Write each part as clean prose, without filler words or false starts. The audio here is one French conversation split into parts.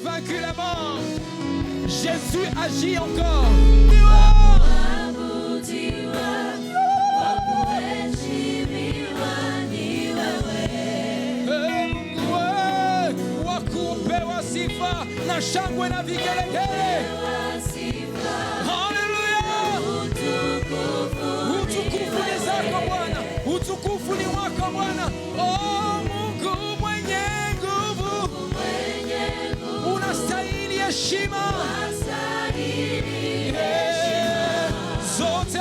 vaincu la mort. Jésus agit encore. Wakupewa sifa na shangwe na vigelegele. Haleluya! Utukufu ni zako Bwana, utukufu ni wako Bwana. Oh Mungu mwenye nguvu, unastahili heshima zote.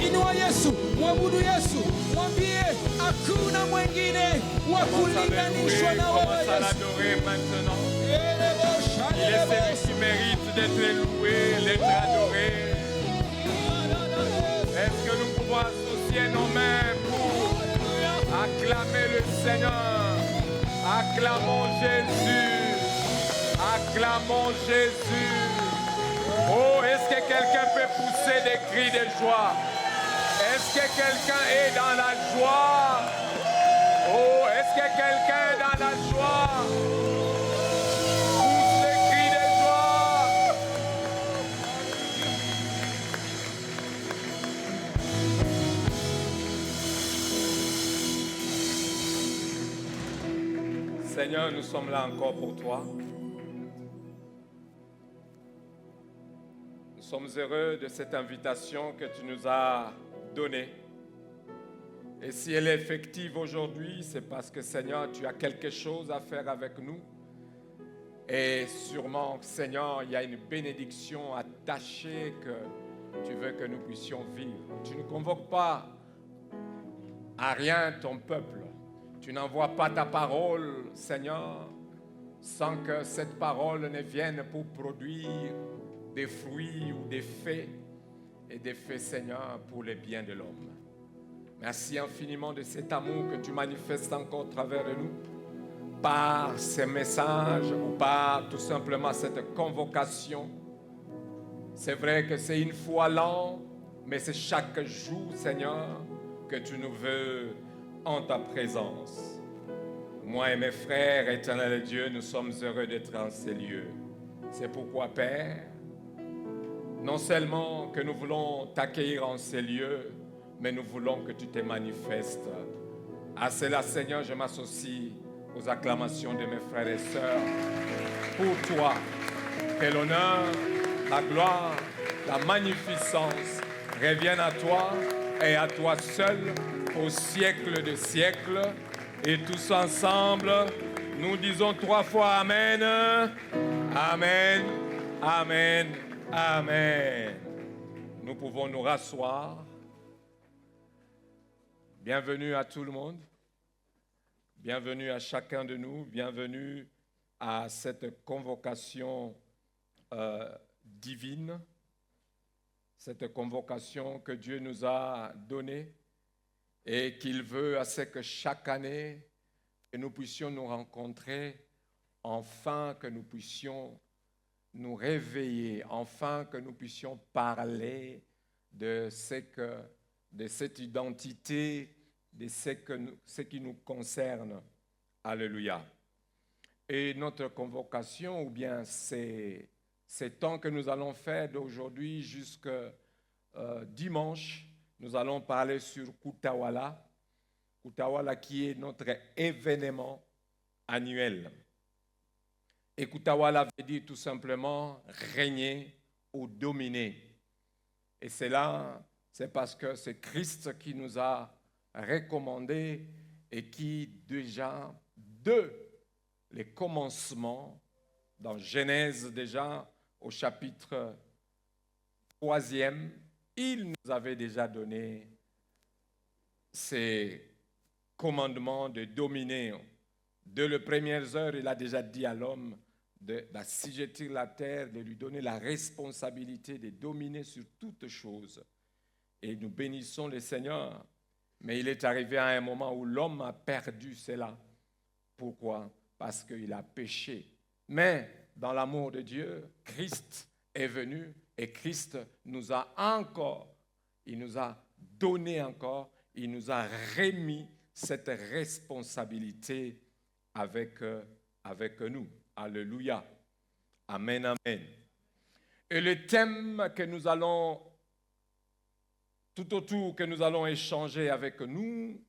Inua Yesu, mwabudu Yesu, mwambie hakuna mwingine wa kulinganishwa na wewe Yesu. Il est celui qui mérite d'être loué, d'être adoré. Est-ce que nous pouvons associer nos mains pour acclamer le Seigneur? Acclamons Jésus. Acclamons Jésus. Oh, est-ce que quelqu'un peut pousser des cris de joie? Est-ce que quelqu'un est dans la joie? Oh, est-ce que quelqu'un est dans la joie? Pousse des cris de joie. Seigneur, nous sommes là encore pour toi. Nous sommes heureux de cette invitation que tu nous as donnée. Et si elle est effective aujourd'hui, c'est parce que, Seigneur, tu as quelque chose à faire avec nous. Et sûrement, Seigneur, il y a une bénédiction attachée que tu veux que nous puissions vivre. Tu ne convoques pas à rien ton peuple. Tu n'envoies pas ta parole, Seigneur, sans que cette parole ne vienne pour produire des fruits ou des faits, et des faits, Seigneur, pour le bien de l'homme. Merci infiniment de cet amour que tu manifestes encore au travers de nous, par ces messages ou par tout simplement cette convocation. C'est vrai que c'est une fois l'an, mais c'est chaque jour, Seigneur, que tu nous veux en ta présence. Moi et mes frères, éternel Dieu, nous sommes heureux d'être en ces lieux. C'est pourquoi, Père, non seulement que nous voulons t'accueillir en ces lieux, mais nous voulons que tu te manifestes. À cela, Seigneur, je m'associe aux acclamations de mes frères et sœurs. Pour toi, que l'honneur, la gloire, la magnificence reviennent à toi et à toi seul au siècle des siècles. Et tous ensemble, nous disons 3 fois Amen, Amen, Amen, Amen. Nous pouvons nous rasseoir. Bienvenue à tout le monde. Bienvenue à chacun de nous. Bienvenue à cette convocation divine. Cette convocation que Dieu nous a donnée et qu'il veut à ce que chaque année, que nous puissions nous rencontrer, enfin que nous puissions nous réveiller, enfin que nous puissions parler de cette identité, de ce qui nous concerne. Alléluia. Et notre convocation, ou bien ces temps que nous allons faire d'aujourd'hui jusqu'à dimanche, nous allons parler sur Kutawala. Kutawala qui est notre événement annuel. Et Kutawala veut dire tout simplement régner ou dominer. Et c'est parce que c'est Christ qui nous a recommandé et qui déjà, dès les commencements, dans Genèse déjà au chapitre 3e, il nous avait déjà donné ces commandements de dominer. Dès les premières heures, il a déjà dit à l'homme d'assujettir la terre, de lui donner la responsabilité de dominer sur toutes choses. Et nous bénissons le Seigneur. Mais il est arrivé à un moment où l'homme a perdu cela. Pourquoi? Parce qu'il a péché. Mais dans l'amour de Dieu, Christ est venu et Christ nous a encore, il nous a donné encore, il nous a remis cette responsabilité avec nous. Alléluia. Amen, amen. Et le thème que nous allons, tout autour que nous allons échanger avec nous,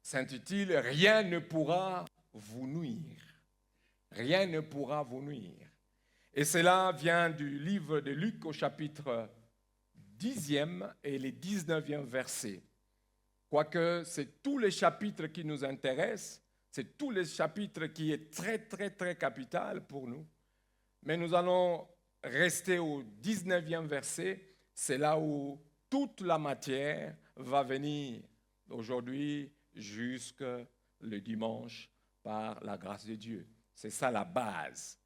s'intitule « Rien ne pourra vous nuire ». Rien ne pourra vous nuire. Et cela vient du livre de Luc au chapitre 10e et les 19e versets. Quoique c'est tous les chapitres qui nous intéressent, c'est tous les chapitres qui est très, très, très capital pour nous. Mais nous allons rester au 19e verset. C'est là où toute la matière va venir aujourd'hui jusqu'au dimanche par la grâce de Dieu. C'est ça la base.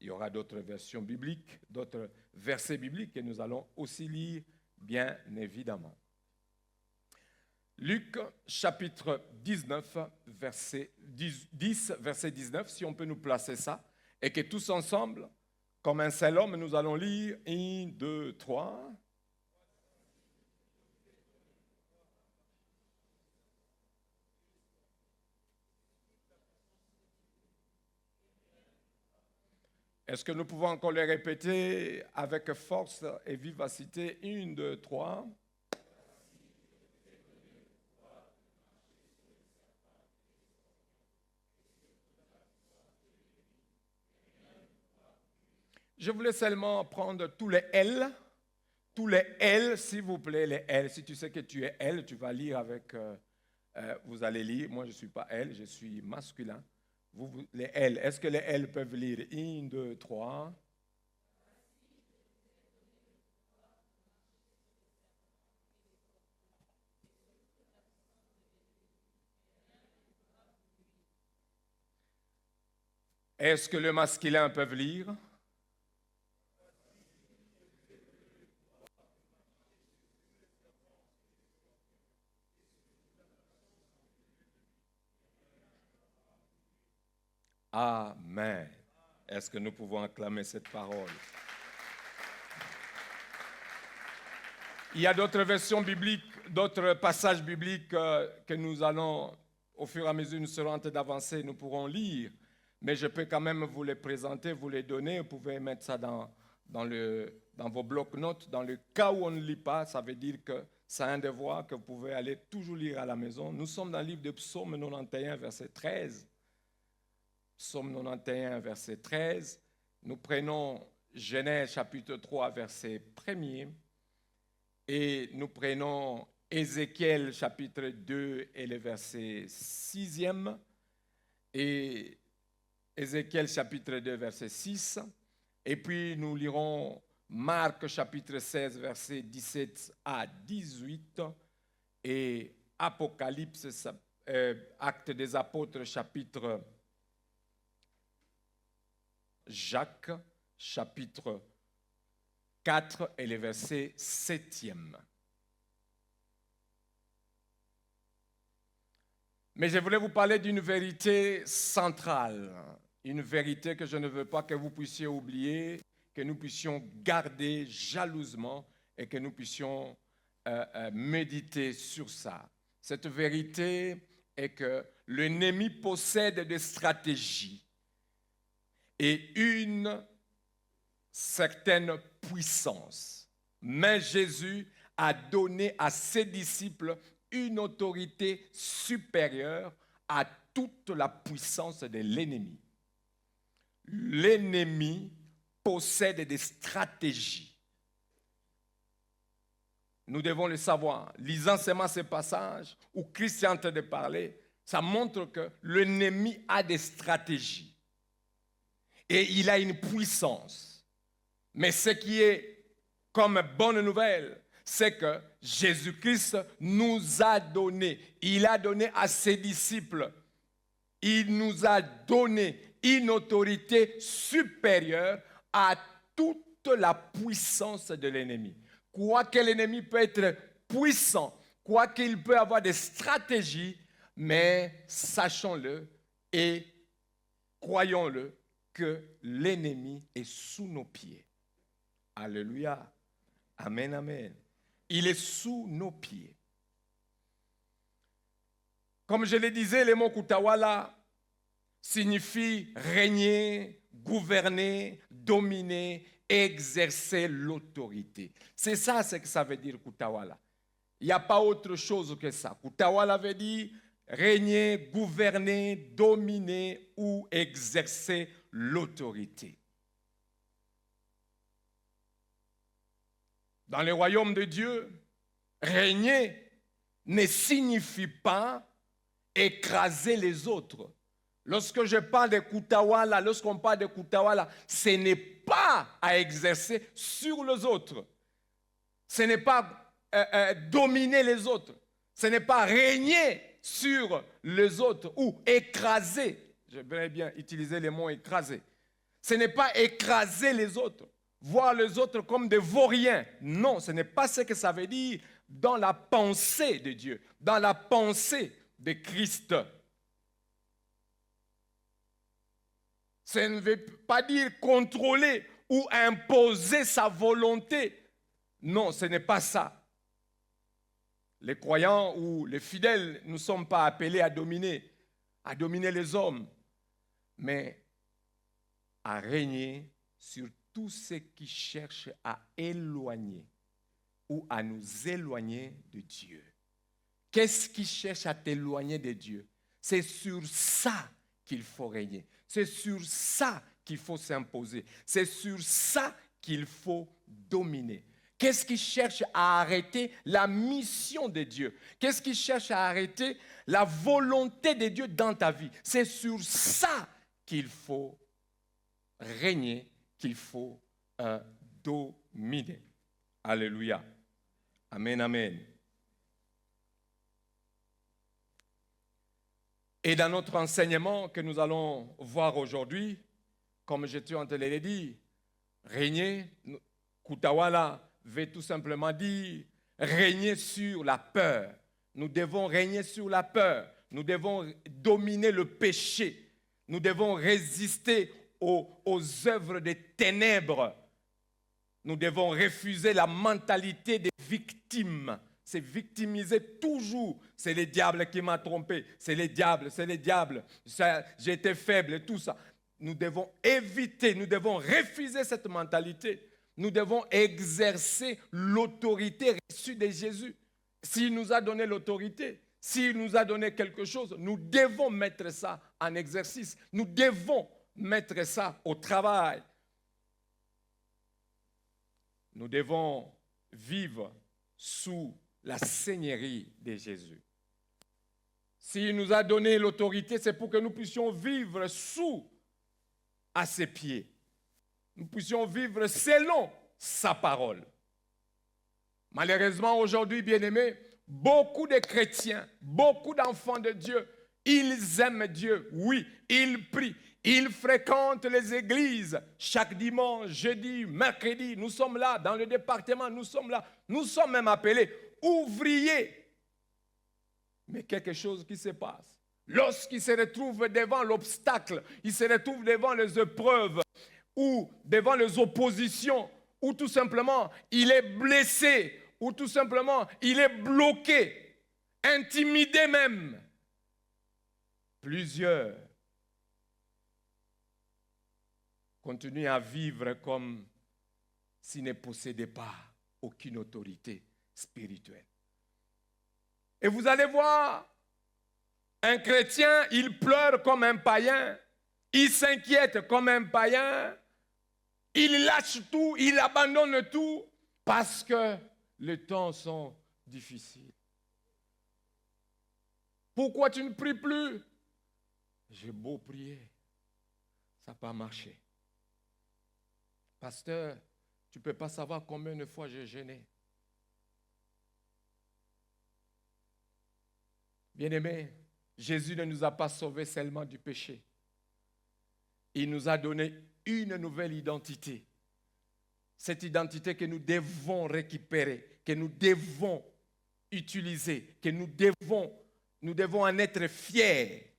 Il y aura d'autres versions bibliques, d'autres versets bibliques que nous allons aussi lire, bien évidemment. Luc, chapitre 19, verset 10, verset 19, si on peut nous placer ça, et que tous ensemble, comme un seul homme, nous allons lire 1, 2, 3. Est-ce que nous pouvons encore les répéter avec force et vivacité? 1, 2, 3. Je voulais seulement prendre tous les L, s'il vous plaît, les L. Si tu sais que tu es L, tu vas lire avec, vous allez lire. Moi, je ne suis pas L, je suis masculin. Vous, les L, est-ce que les L peuvent lire? 1, 2, 3. Est-ce que le masculin peut lire? Amen. Est-ce que nous pouvons acclamer cette parole? Il y a d'autres versions bibliques, d'autres passages bibliques que nous allons, au fur et à mesure, nous serons en train d'avancer, nous pourrons lire. Mais je peux quand même vous les présenter, vous les donner. Vous pouvez mettre ça dans vos blocs-notes. Dans le cas où on ne lit pas, ça veut dire que c'est un devoir que vous pouvez aller toujours lire à la maison. Nous sommes dans le livre de Psaume 91, verset 13. Psaume 91, verset 13. Nous prenons Genèse chapitre 3, verset 1er. Et nous prenons Ézéchiel chapitre 2 et le verset 6e. Et Ézéchiel chapitre 2, verset 6. Et puis nous lirons Marc chapitre 16, verset 17 à 18. Et Apocalypse, Actes des Apôtres, chapitre Jacques, chapitre 4 et le verset 7e. Mais je voulais vous parler d'une vérité centrale, une vérité que je ne veux pas que vous puissiez oublier, que nous puissions garder jalousement et que nous puissions méditer sur ça. Cette vérité est que l'ennemi possède des stratégies et une certaine puissance. Mais Jésus a donné à ses disciples une autorité supérieure à toute la puissance de l'ennemi. L'ennemi possède des stratégies. Nous devons le savoir. Lisant seulement ces passages où Christ est en train de parler, ça montre que l'ennemi a des stratégies. Et il a une puissance. Mais ce qui est comme bonne nouvelle, c'est que Jésus-Christ nous a donné, il a donné à ses disciples, il nous a donné une autorité supérieure à toute la puissance de l'ennemi. Quoique l'ennemi peut être puissant, quoiqu'il peut avoir des stratégies, mais sachons-le et croyons-le, que l'ennemi est sous nos pieds. Alléluia. Amen, amen. Il est sous nos pieds. Comme je le disais, le mot kutawala signifie régner, gouverner, dominer, exercer l'autorité. C'est ça ce que ça veut dire kutawala. Il n'y a pas autre chose que ça. Kutawala veut dire régner, gouverner, dominer ou exercer l'autorité. Dans le royaume de Dieu, régner ne signifie pas écraser les autres. Lorsque je parle de kutawala, lorsqu'on parle de kutawala, ce n'est pas à exercer sur les autres. Ce n'est pas dominer les autres. Ce n'est pas régner sur les autres ou écraser. Je vais bien utiliser le mot écraser. Ce n'est pas écraser les autres, voir les autres comme des vauriens. Non, ce n'est pas ce que ça veut dire dans la pensée de Dieu, dans la pensée de Christ. Ça ne veut pas dire contrôler ou imposer sa volonté. Non, ce n'est pas ça. Les croyants ou les fidèles ne sont pas appelés à dominer les hommes, mais à régner sur tous ceux qui cherchent à éloigner ou à nous éloigner de Dieu. Qu'est-ce qui cherche à t'éloigner de Dieu? C'est sur ça qu'il faut régner. C'est sur ça qu'il faut s'imposer. C'est sur ça qu'il faut dominer. Qu'est-ce qui cherche à arrêter la mission de Dieu? Qu'est-ce qui cherche à arrêter la volonté de Dieu dans ta vie? C'est sur ça qu'il faut régner, qu'il faut dominer. Alléluia. Amen, amen. Et dans notre enseignement que nous allons voir aujourd'hui, comme je suis en train de le dire, régner, kutawala, veut tout simplement dire régner sur la peur. Nous devons régner sur la peur. Nous devons dominer le péché. Nous devons résister aux œuvres des ténèbres. Nous devons refuser la mentalité des victimes. C'est victimiser toujours. C'est le diable qui m'a trompé. C'est le diable. J'étais faible et tout ça. Nous devons éviter, nous devons refuser cette mentalité. Nous devons exercer l'autorité reçue de Jésus. S'il nous a donné l'autorité, s'il nous a donné quelque chose, nous devons mettre ça en exercice. Nous devons mettre ça au travail. Nous devons vivre sous la seigneurie de Jésus. S'il nous a donné l'autorité, c'est pour que nous puissions vivre sous à ses pieds. Nous puissions vivre selon sa parole. Malheureusement, aujourd'hui, bien-aimés, beaucoup de chrétiens, beaucoup d'enfants de Dieu, ils aiment Dieu, oui, ils prient, ils fréquentent les églises chaque dimanche, jeudi, mercredi. Nous sommes là, dans le département, nous sommes là. Nous sommes même appelés ouvriers. Mais quelque chose qui se passe. Lorsqu'ils se retrouvent devant l'obstacle, ils se retrouvent devant les épreuves, ou devant les oppositions, ou tout simplement il est blessé, ou tout simplement il est bloqué, intimidé même. Plusieurs continuent à vivre comme s'ils ne possédaient pas aucune autorité spirituelle. Et vous allez voir, un chrétien, il pleure comme un païen, il s'inquiète comme un païen, il lâche tout, il abandonne tout parce que les temps sont difficiles. Pourquoi tu ne pries plus? J'ai beau prier, ça n'a pas marché. Pasteur, tu ne peux pas savoir combien de fois j'ai jeûné. Bien-aimés, Jésus ne nous a pas sauvés seulement du péché. Il nous a donné une nouvelle identité. Cette identité que nous devons récupérer, que nous devons utiliser, que nous devons en être fiers.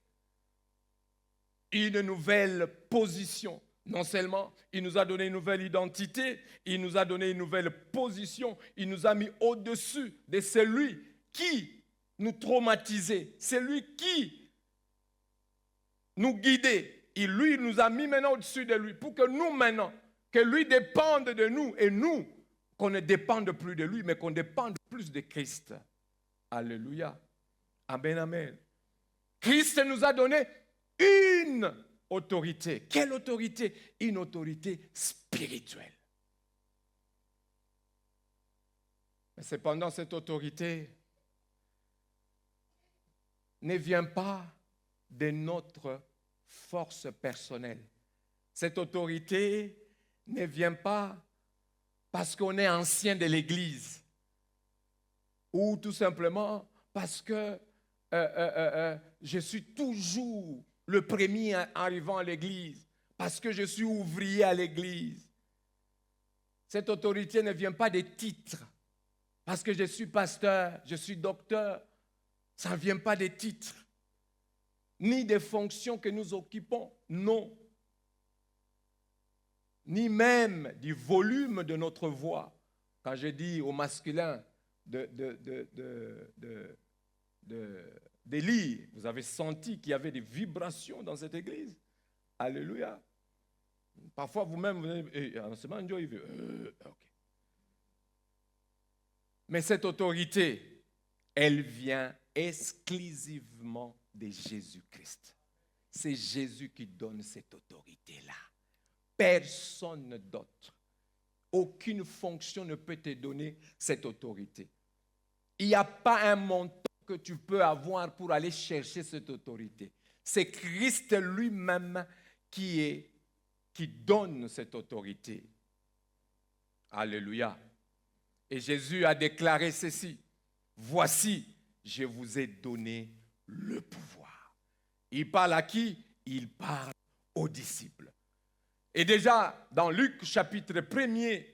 une nouvelle position. Non seulement il nous a donné une nouvelle identité, il nous a donné une nouvelle position, il nous a mis au-dessus de celui qui nous traumatisait, celui qui nous guidait. Et lui, il nous a mis maintenant au-dessus de lui pour que nous maintenant, que lui dépende de nous et nous, qu'on ne dépende plus de lui, mais qu'on dépende plus de Christ. Alléluia. Amen, amen. Christ nous a donné une autorité. Quelle autorité? Une autorité spirituelle. Mais cependant, cette autorité ne vient pas de notre force personnelle. Cette autorité ne vient pas parce qu'on est ancien de l'Église ou tout simplement parce que je suis toujours le premier arrivant à l'Église, parce que je suis ouvrier à l'Église. Cette autorité ne vient pas des titres, parce que je suis pasteur, je suis docteur. Ça ne vient pas des titres, ni des fonctions que nous occupons, non. Ni même du volume de notre voix. Quand je dis au masculin de lire, vous avez senti qu'il y avait des vibrations dans cette église. Alléluia. Parfois vous-même, vous dites, ok. Mais cette autorité, elle vient exclusivement de Jésus-Christ. C'est Jésus qui donne cette autorité-là. Personne d'autre. Aucune fonction ne peut te donner cette autorité. Il n'y a pas un montant que tu peux avoir pour aller chercher cette autorité. C'est Christ lui-même qui donne cette autorité. Alléluia. Et Jésus a déclaré ceci. Voici, je vous ai donné le pouvoir. Il parle à qui? Il parle aux disciples. Et déjà, dans Luc chapitre 1er,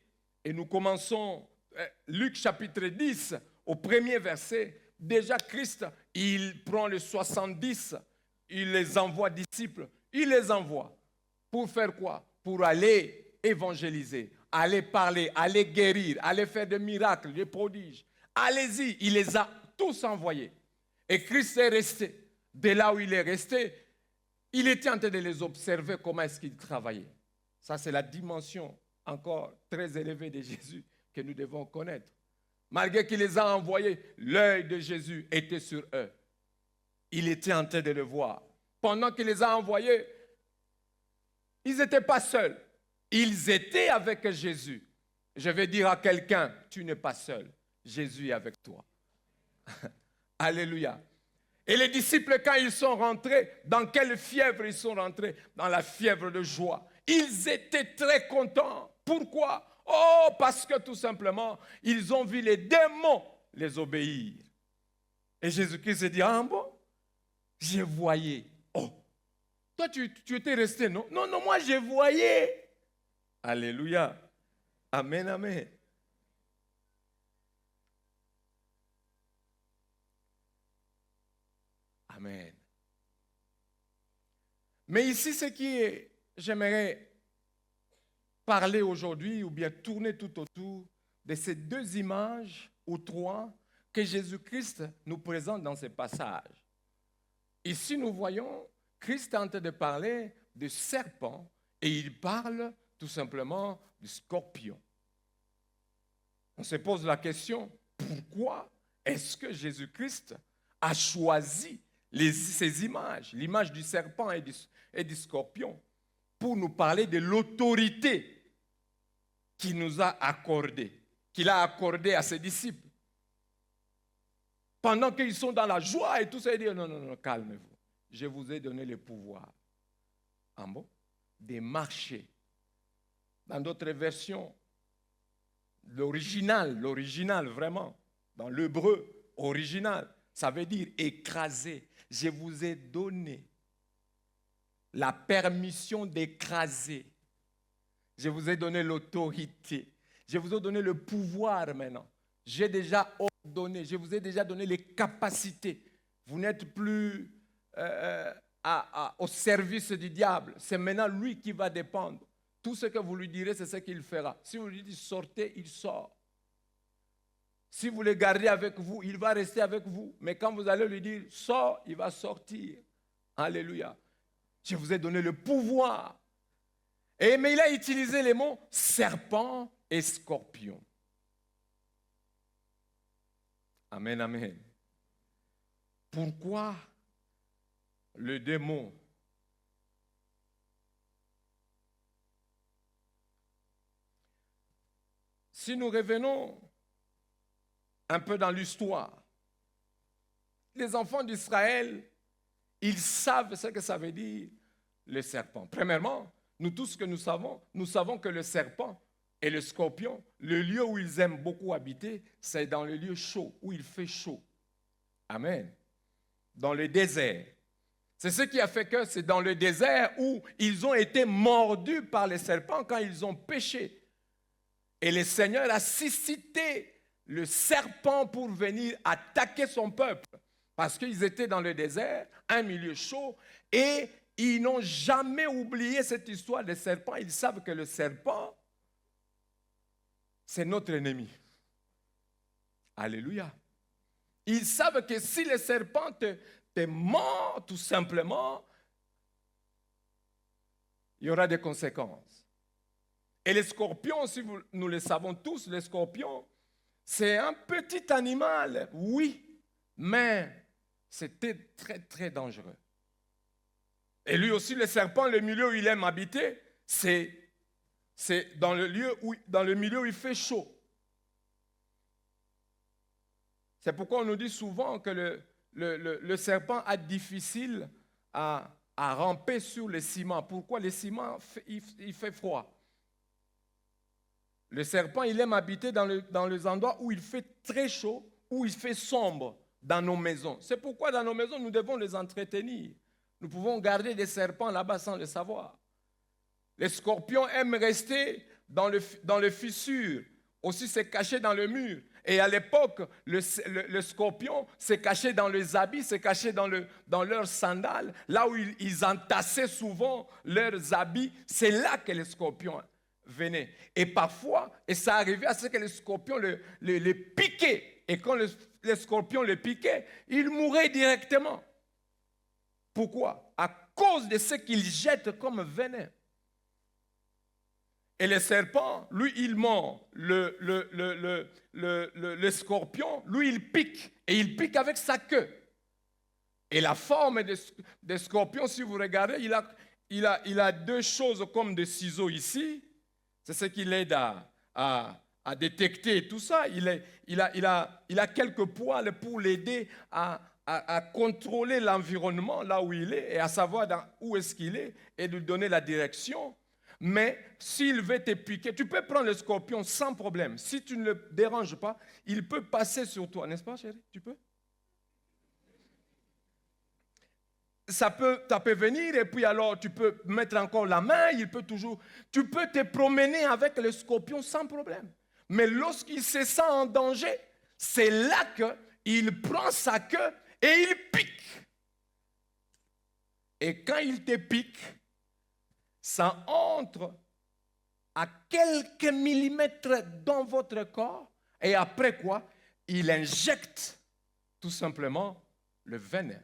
et nous commençons Luc chapitre 10, au premier verset, déjà Christ, il prend les 70, il les envoie disciples, il les envoie. Pour faire quoi? Pour aller évangéliser, aller parler, aller guérir, aller faire des miracles, des prodiges. Allez-y, il les a tous envoyés. Et Christ est resté. De là où il est resté, il était en train de les observer comment est-ce qu'ils travaillaient. Ça, c'est la dimension encore très élevée de Jésus que nous devons connaître. Malgré qu'il les a envoyés, l'œil de Jésus était sur eux. Il était en train de le voir. Pendant qu'il les a envoyés, ils n'étaient pas seuls. Ils étaient avec Jésus. Je vais dire à quelqu'un, tu n'es pas seul. Jésus est avec toi. Alléluia. Et les disciples, quand ils sont rentrés, dans quelle fièvre ils sont rentrés? Dans la fièvre de joie. Ils étaient très contents. Pourquoi? Oh, parce que tout simplement, ils ont vu les démons les obéir. Et Jésus-Christ s'est dit, ah bon, je voyais. Oh, toi tu étais resté, non? Non, moi je voyais. Alléluia. Amen, amen. Amen. Mais ici, ce qui j'aimerais parler aujourd'hui, ou bien tourner tout autour de ces deux images ou trois que Jésus-Christ nous présente dans ces passages. Ici, nous voyons Christ en train de parler de serpent et il parle tout simplement du scorpion. On se pose la question, pourquoi est-ce que Jésus-Christ a choisi ces images, l'image du serpent et du scorpion, pour nous parler de l'autorité qu'il nous a accordée, qu'il a accordée à ses disciples. Pendant qu'ils sont dans la joie et tout ça, il dit, non, calmez-vous. Je vous ai donné le pouvoir. Ah bon? De marcher. Dans d'autres versions, l'original vraiment, dans l'hébreu original, ça veut dire écraser. Je vous ai donné la permission d'écraser. Je vous ai donné l'autorité. Je vous ai donné le pouvoir maintenant. J'ai déjà ordonné. Je vous ai déjà donné les capacités. Vous n'êtes plus au service du diable. C'est maintenant lui qui va dépendre. Tout ce que vous lui direz, c'est ce qu'il fera. Si vous lui dites sortez, il sort. Si vous le gardez avec vous, il va rester avec vous. Mais quand vous allez lui dire sors, il va sortir. Alléluia. Je vous ai donné le pouvoir. Mais il a utilisé les mots serpent et scorpion. Amen, amen. Pourquoi le démon? Si nous revenons un peu dans l'histoire, les enfants d'Israël, ils savent ce que ça veut dire le serpent. Premièrement, nous tous que nous savons que le serpent et le scorpion, le lieu où ils aiment beaucoup habiter, c'est dans le lieu chaud, où il fait chaud. Amen. Dans le désert. C'est ce qui a fait que c'est dans le désert où ils ont été mordus par les serpents quand ils ont péché. Et le Seigneur a suscité le serpent pour venir attaquer son peuple. Parce qu'ils étaient dans le désert, un milieu chaud, et ils n'ont jamais oublié cette histoire des serpents. Ils savent que le serpent, c'est notre ennemi. Alléluia. Ils savent que si le serpent te mord, tout simplement, il y aura des conséquences. Et les scorpions, nous le savons tous, les scorpions, c'est un petit animal, oui, mais c'était très, très dangereux. Et lui aussi, le serpent, le milieu où il aime habiter, c'est dans le milieu où il fait chaud. C'est pourquoi on nous dit souvent que le serpent a difficile à ramper sur le ciment. Pourquoi le ciment, il fait froid? Le serpent, il aime habiter dans les endroits où il fait très chaud, où il fait sombre, dans nos maisons. C'est pourquoi dans nos maisons, nous devons les entretenir. Nous pouvons garder des serpents là-bas sans le savoir. Les scorpions aiment rester dans le fissure, aussi se cacher dans le mur. Et à l'époque, le scorpion se cachait dans les habits, se cachait dans leurs sandales, là où ils entassaient souvent leurs habits. C'est là que les scorpions venaient. Et parfois, et ça arrivait à ce que les scorpions le piquaient. Et quand les scorpions le piquaient, il mourait directement. Pourquoi? À cause de ce qu'ils jettent comme venin. Et le serpent, lui, il mord. Le scorpion, lui, il pique. Et il pique avec sa queue. Et la forme des scorpions, si vous regardez, il a deux choses comme des ciseaux ici. C'est ce qui l'aide à détecter tout ça. Il a quelques poils pour l'aider à contrôler l'environnement là où il est et à savoir où est-ce qu'il est et lui donner la direction. Mais s'il veut te piquer, tu peux prendre le scorpion sans problème. Si tu ne le déranges pas, il peut passer sur toi. N'est-ce pas, chérie? Tu peux? Ça peut venir et puis alors tu peux mettre encore la main, tu peux te promener avec le scorpion sans problème. Mais lorsqu'il se sent en danger, c'est là qu'il prend sa queue et il pique. Et quand il te pique, ça entre à quelques millimètres dans votre corps et après quoi, il injecte tout simplement le venin.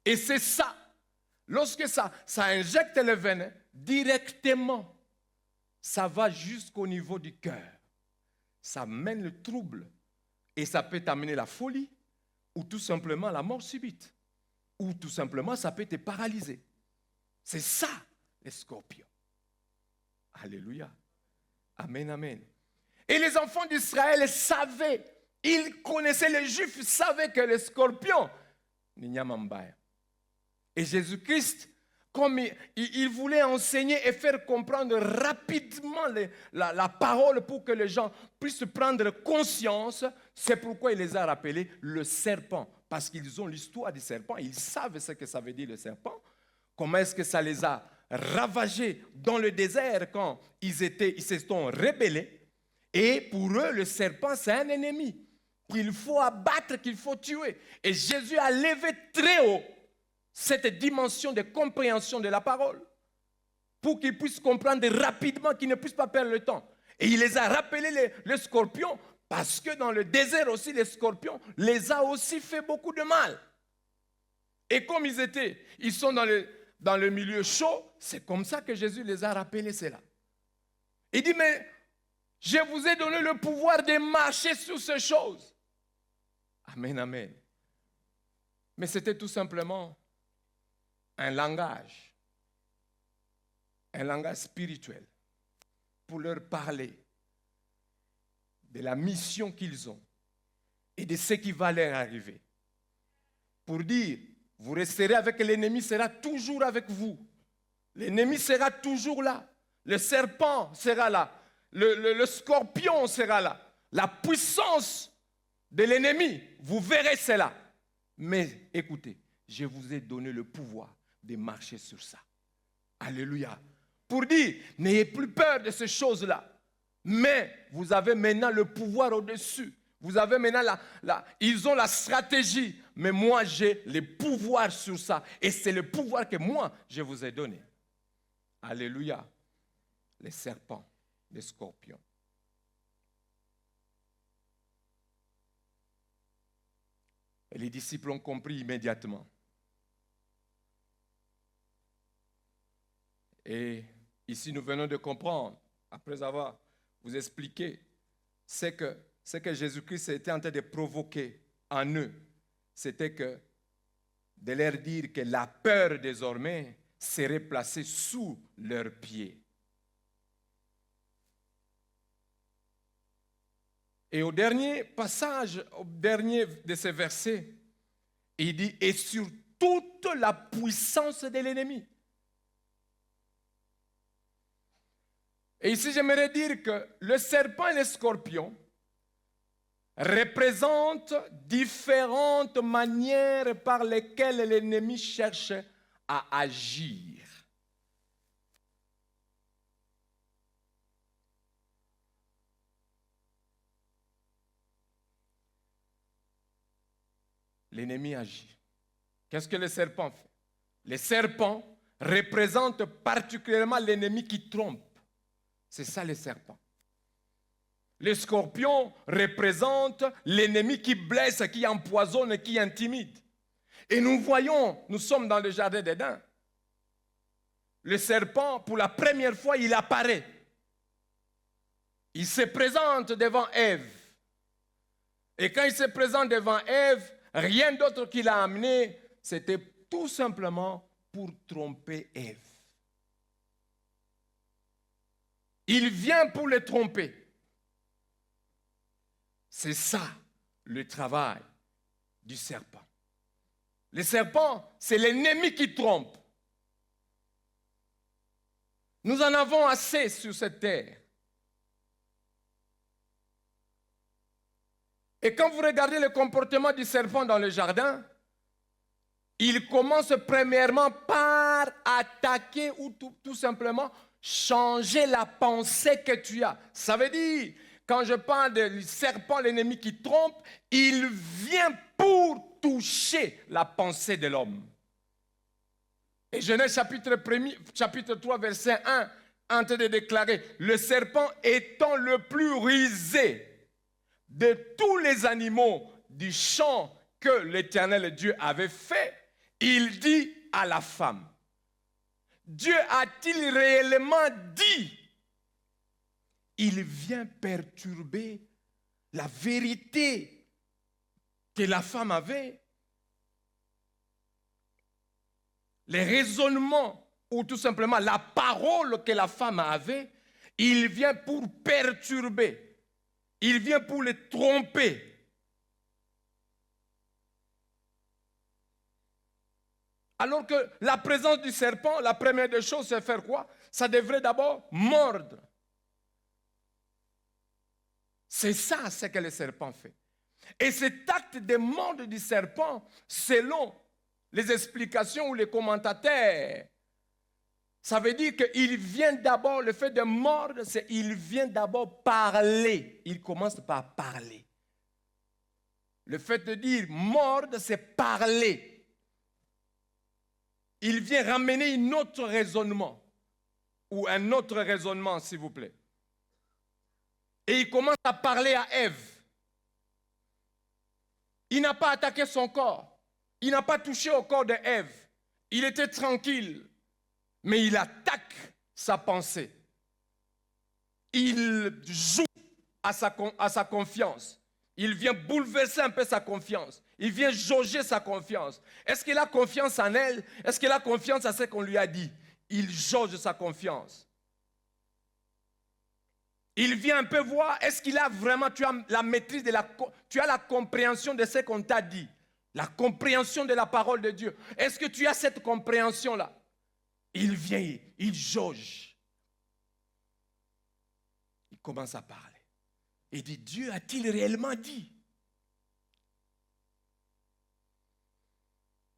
Et c'est ça, lorsque ça injecte le venin, directement, ça va jusqu'au niveau du cœur. Ça mène le trouble et ça peut t'amener la folie ou tout simplement la mort subite. Ou tout simplement, ça peut te paralyser. C'est ça, les scorpions. Alléluia. Amen, amen. Et les enfants d'Israël savaient, ils connaissaient, les Juifs savaient que les scorpions, et Jésus-Christ, comme il voulait enseigner et faire comprendre rapidement la parole pour que les gens puissent prendre conscience, c'est pourquoi il les a rappelés le serpent. Parce qu'ils ont l'histoire du serpent, ils savent ce que ça veut dire le serpent. Comment est-ce que ça les a ravagés dans le désert quand ils se sont rebellés. Et pour eux, le serpent, c'est un ennemi qu'il faut abattre, qu'il faut tuer. Et Jésus a levé très haut cette dimension de compréhension de la parole pour qu'ils puissent comprendre rapidement, qu'ils ne puissent pas perdre le temps. Et il les a rappelés, les scorpions, parce que dans le désert aussi, les scorpions les a aussi fait beaucoup de mal. Et comme ils sont dans le milieu chaud, c'est comme ça que Jésus les a rappelés cela. Il dit, mais je vous ai donné le pouvoir de marcher sur ces choses. Amen, amen. Mais c'était tout simplement un langage spirituel pour leur parler de la mission qu'ils ont et de ce qui va leur arriver. Pour dire, vous resterez avec l'ennemi, sera toujours avec vous. L'ennemi sera toujours là. Le serpent sera là. Le scorpion sera là. La puissance de l'ennemi, vous verrez cela. Mais écoutez, je vous ai donné le pouvoir de marcher sur ça. Alléluia. Pour dire, n'ayez plus peur de ces choses-là. Mais vous avez maintenant le pouvoir au-dessus. Vous avez maintenant ils ont la stratégie, mais moi j'ai le pouvoir sur ça. Et c'est le pouvoir que moi je vous ai donné. Alléluia. Les serpents, les scorpions. Et les disciples ont compris immédiatement. Et ici nous venons de comprendre, après avoir vous expliqué, c'est que Jésus-Christ était en train de provoquer en eux, c'était que de leur dire que la peur désormais serait placée sous leurs pieds. Et au dernier passage, au dernier de ces versets, il dit, et sur toute la puissance de l'ennemi. Et ici, j'aimerais dire que le serpent et le scorpion représentent différentes manières par lesquelles l'ennemi cherche à agir. L'ennemi agit. Qu'est-ce que le serpent fait? Les serpents représentent particulièrement l'ennemi qui trompe. C'est ça les serpents. Les scorpions représentent l'ennemi qui blesse, qui empoisonne, qui intimide. Et nous voyons, nous sommes dans le jardin d'Éden. Le serpent, pour la première fois, il apparaît. Il se présente devant Ève. Et quand il se présente devant Ève, rien d'autre qu'il a amené, c'était tout simplement pour tromper Ève. Il vient pour les tromper. C'est ça le travail du serpent. Le serpent, c'est l'ennemi qui trompe. Nous en avons assez sur cette terre. Et quand vous regardez le comportement du serpent dans le jardin, il commence premièrement par attaquer ou tout simplement changer la pensée que tu as. Ça veut dire, quand je parle du serpent, l'ennemi qui trompe, il vient pour toucher la pensée de l'homme. Et Genèse chapitre 3, verset 1, en train de déclarer, le serpent étant le plus rusé de tous les animaux du champ que l'Éternel Dieu avait fait, il dit à la femme, Dieu a-t-il réellement dit? Il vient perturber la vérité que la femme avait, les raisonnements ou tout simplement la parole que la femme avait. Il vient pour perturber, il vient pour les tromper. Alors que la présence du serpent, la première des choses, c'est faire quoi? Ça devrait d'abord mordre. C'est ça ce que le serpent fait. Et cet acte de mordre du serpent, selon les explications ou les commentateurs, ça veut dire qu'il vient d'abord, le fait de mordre, c'est il vient d'abord parler. Il commence par parler. Le fait de dire mordre, c'est parler. il vient ramener un autre raisonnement, ou un autre raisonnement, s'il vous plaît. Et il commence à parler à Ève. Il n'a pas attaqué son corps. Il n'a pas touché au corps de Ève. Il était tranquille. Mais il attaque sa pensée. Il joue à sa confiance. Il vient bouleverser un peu sa confiance. Il vient jauger sa confiance. Est-ce qu'il a confiance en elle? Est-ce qu'il a confiance à ce qu'on lui a dit? Il jauge sa confiance. Il vient un peu voir, est-ce qu'il a vraiment, tu as la maîtrise, tu as la compréhension de ce qu'on t'a dit. La compréhension de la parole de Dieu. Est-ce que tu as cette compréhension-là? Il vient, il jauge. Il commence à parler. Il dit, Dieu a-t-il réellement dit?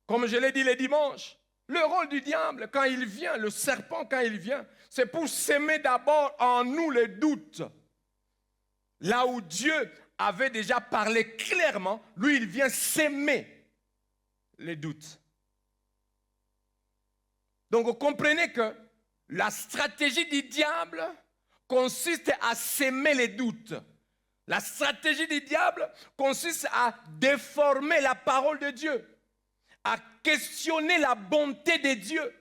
Comme je l'ai dit le dimanche, le rôle du diable, quand il vient, le serpent, quand il vient, c'est pour s'aimer d'abord en nous les doutes. Là où Dieu avait déjà parlé clairement, lui, il vient s'aimer les doutes. Donc, vous comprenez que la stratégie du diable consiste à s'aimer les doutes. La stratégie du diable consiste à déformer la parole de Dieu, à questionner la bonté de Dieu.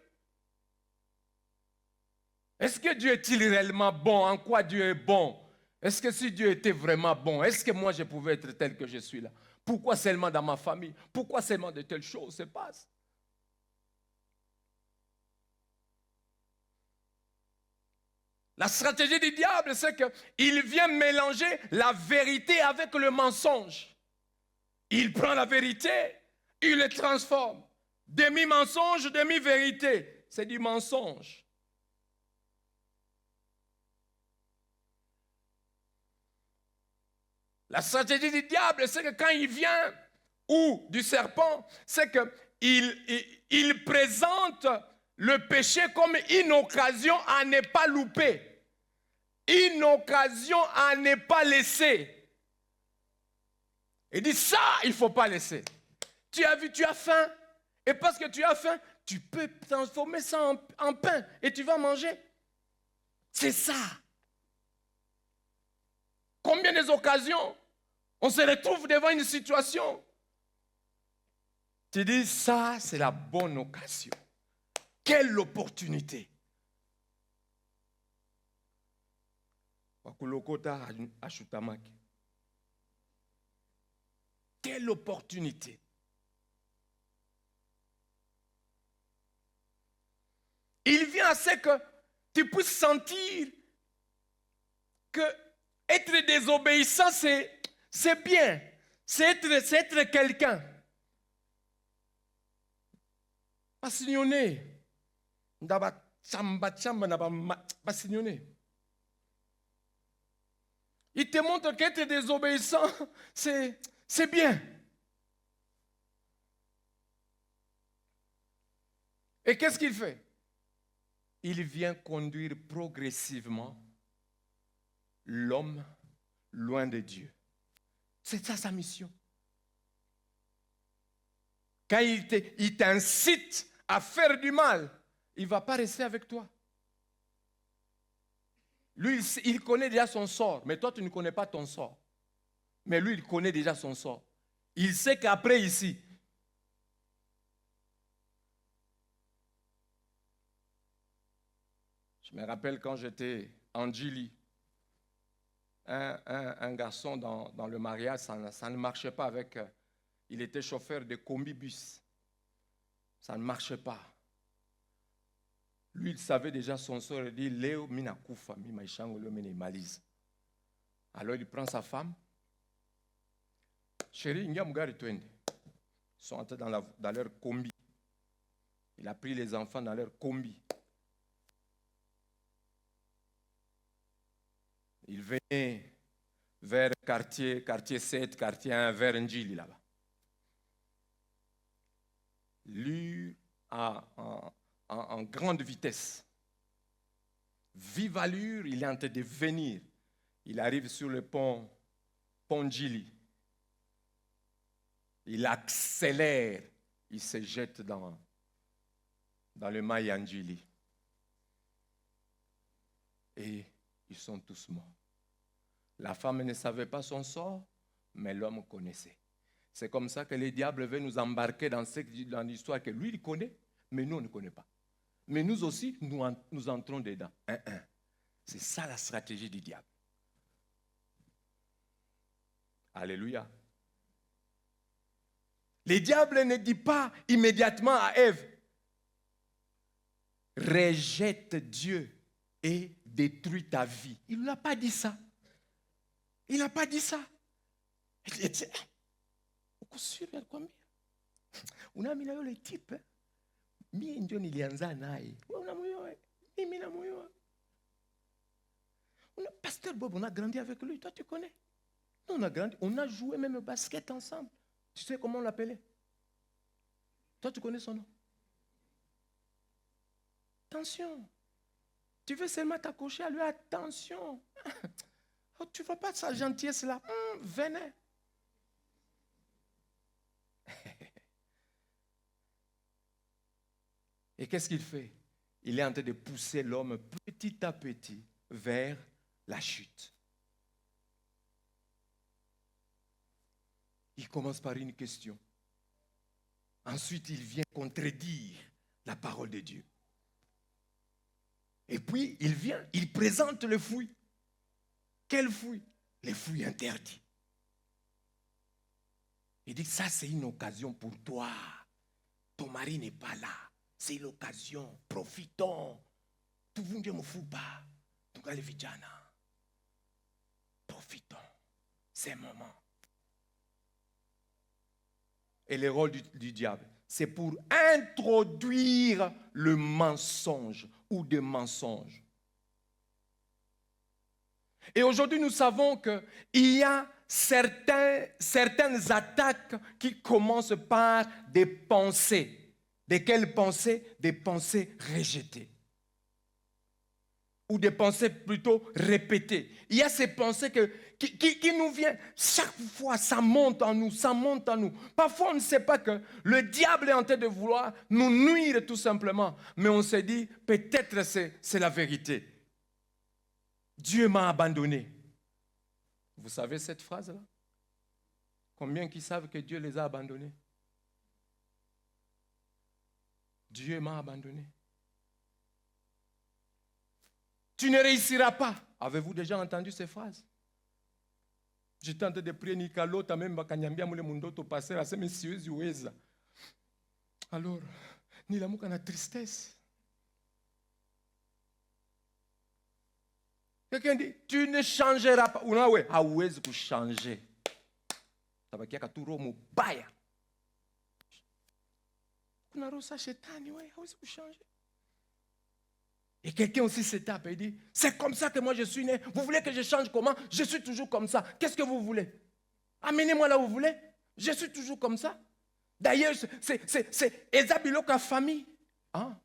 Est-ce que Dieu est-il réellement bon? En quoi Dieu est bon? Est-ce que si Dieu était vraiment bon, est-ce que moi je pouvais être tel que je suis là? Pourquoi seulement dans ma famille? Pourquoi seulement de telles choses se passent? La stratégie du diable, c'est qu'il vient mélanger la vérité avec le mensonge. Il prend la vérité, il le transforme. Demi-mensonge, demi-vérité. C'est du mensonge. La stratégie du diable, c'est que quand il vient, ou du serpent, c'est qu'il présente le péché comme une occasion à ne pas louper. Une occasion à ne pas laisser. Il dit ça, il ne faut pas laisser. Tu as vu, tu as faim. Et parce que tu as faim, tu peux transformer ça en pain et tu vas manger. C'est ça. Combien des occasions on se retrouve devant une situation. Tu dis, ça, c'est la bonne occasion. Quelle opportunité. Quelle opportunité. Il vient à ce que tu puisses sentir que être désobéissant, c'est bien. C'est être quelqu'un. Passignonné. Il te montre qu'être désobéissant, c'est bien. Et qu'est-ce qu'il fait? Il vient conduire progressivement l'homme loin de Dieu. C'est ça sa mission. Quand il t'incite à faire du mal, il ne va pas rester avec toi. Lui, il connaît déjà son sort, mais toi, tu ne connais pas ton sort. Mais lui, il connaît déjà son sort. Il sait qu'après ici, je me rappelle quand j'étais en Djili, un garçon dans le mariage, ça ne marchait pas avec... il était chauffeur de combi-bus. Ça ne marchait pas. Lui, il savait déjà son sort. Il dit, Léo minakufa, mi maishango lo mene malise. Alors il prend sa femme. Chérie, Ngamugari twende. Ils sont entrés dans leur combi. Il a pris les enfants dans leur combi. Il venait vers quartier 7, quartier 1, vers Ndjili là-bas. Lui, en grande vitesse. Vive allure, il est en train de venir. Il arrive sur le pont Ndjili. Il accélère, il se jette dans dans le Mayanjili. Et ils sont tous morts. La femme ne savait pas son sort, mais l'homme connaissait. C'est comme ça que le diable veut nous embarquer dans l'histoire que lui, il connaît, mais nous, on ne connaît pas. Mais nous aussi, nous entrons dedans. C'est ça la stratégie du diable. Alléluia. Le diable ne dit pas immédiatement à Ève, rejette Dieu et détruis ta vie. Il ne l'a pas dit ça. Il n'a pas dit ça. Il a dit, unaamini yule type mimi ndio nilianza naye. Wewe unamuoa? Mimi namuoa. Pasteur Bob, on a grandi avec lui, toi tu connais. Nous on a grandi, on a joué même au basket ensemble. Tu sais comment on l'appelait? Toi tu connais son nom? Attention. Tu veux seulement t'accrocher à lui, attention. Oh, tu ne vois pas sa gentillesse là? Venez. Et qu'est-ce qu'il fait? Il est en train de pousser l'homme petit à petit vers la chute. Il commence par une question. Ensuite, il vient contredire la parole de Dieu. Et puis, il présente le fruit. Quel fruit? Les fruits interdits. Il dit, ça c'est une occasion pour toi. Ton mari n'est pas là. C'est l'occasion. Profitons. Tout le monde ne me fout pas. Donc, allez, vijana. Profitons. C'est un moment. Et le rôle du diable, c'est pour introduire le mensonge ou des mensonges. Et aujourd'hui, nous savons qu'il y a certaines attaques qui commencent par des pensées. De quelles pensées? Des pensées rejetées. Ou des pensées plutôt répétées. Il y a ces pensées qui nous viennent. Chaque fois, ça monte en nous, ça monte en nous. Parfois, on ne sait pas que le diable est en train de vouloir nous nuire tout simplement. Mais on se dit, peut-être c'est la vérité. Dieu m'a abandonné. Vous savez cette phrase-là? Combien qui savent que Dieu les a abandonnés? Dieu m'a abandonné. Tu ne réussiras pas. Avez-vous déjà entendu ces phrases? J'étais en train de prier Nikalota, même bakanyambia mule mundoto passer, aseme siwezi uweza. Alors, nilamuka na tristesse. Quelqu'un dit, tu ne changeras pas. Unawe, hauwezi kuchanger. Tabakia katuro mubaya. Kuna rosa shetani, ouais, hauwezi kuchanger. Et quelqu'un aussi se tape et dit, c'est comme ça que moi je suis né. Vous voulez que je change comment? Je suis toujours comme ça. Qu'est-ce que vous voulez? Amenez-moi là où vous voulez. Je suis toujours comme ça. D'ailleurs, c'est Ezabiloka famille. Hein?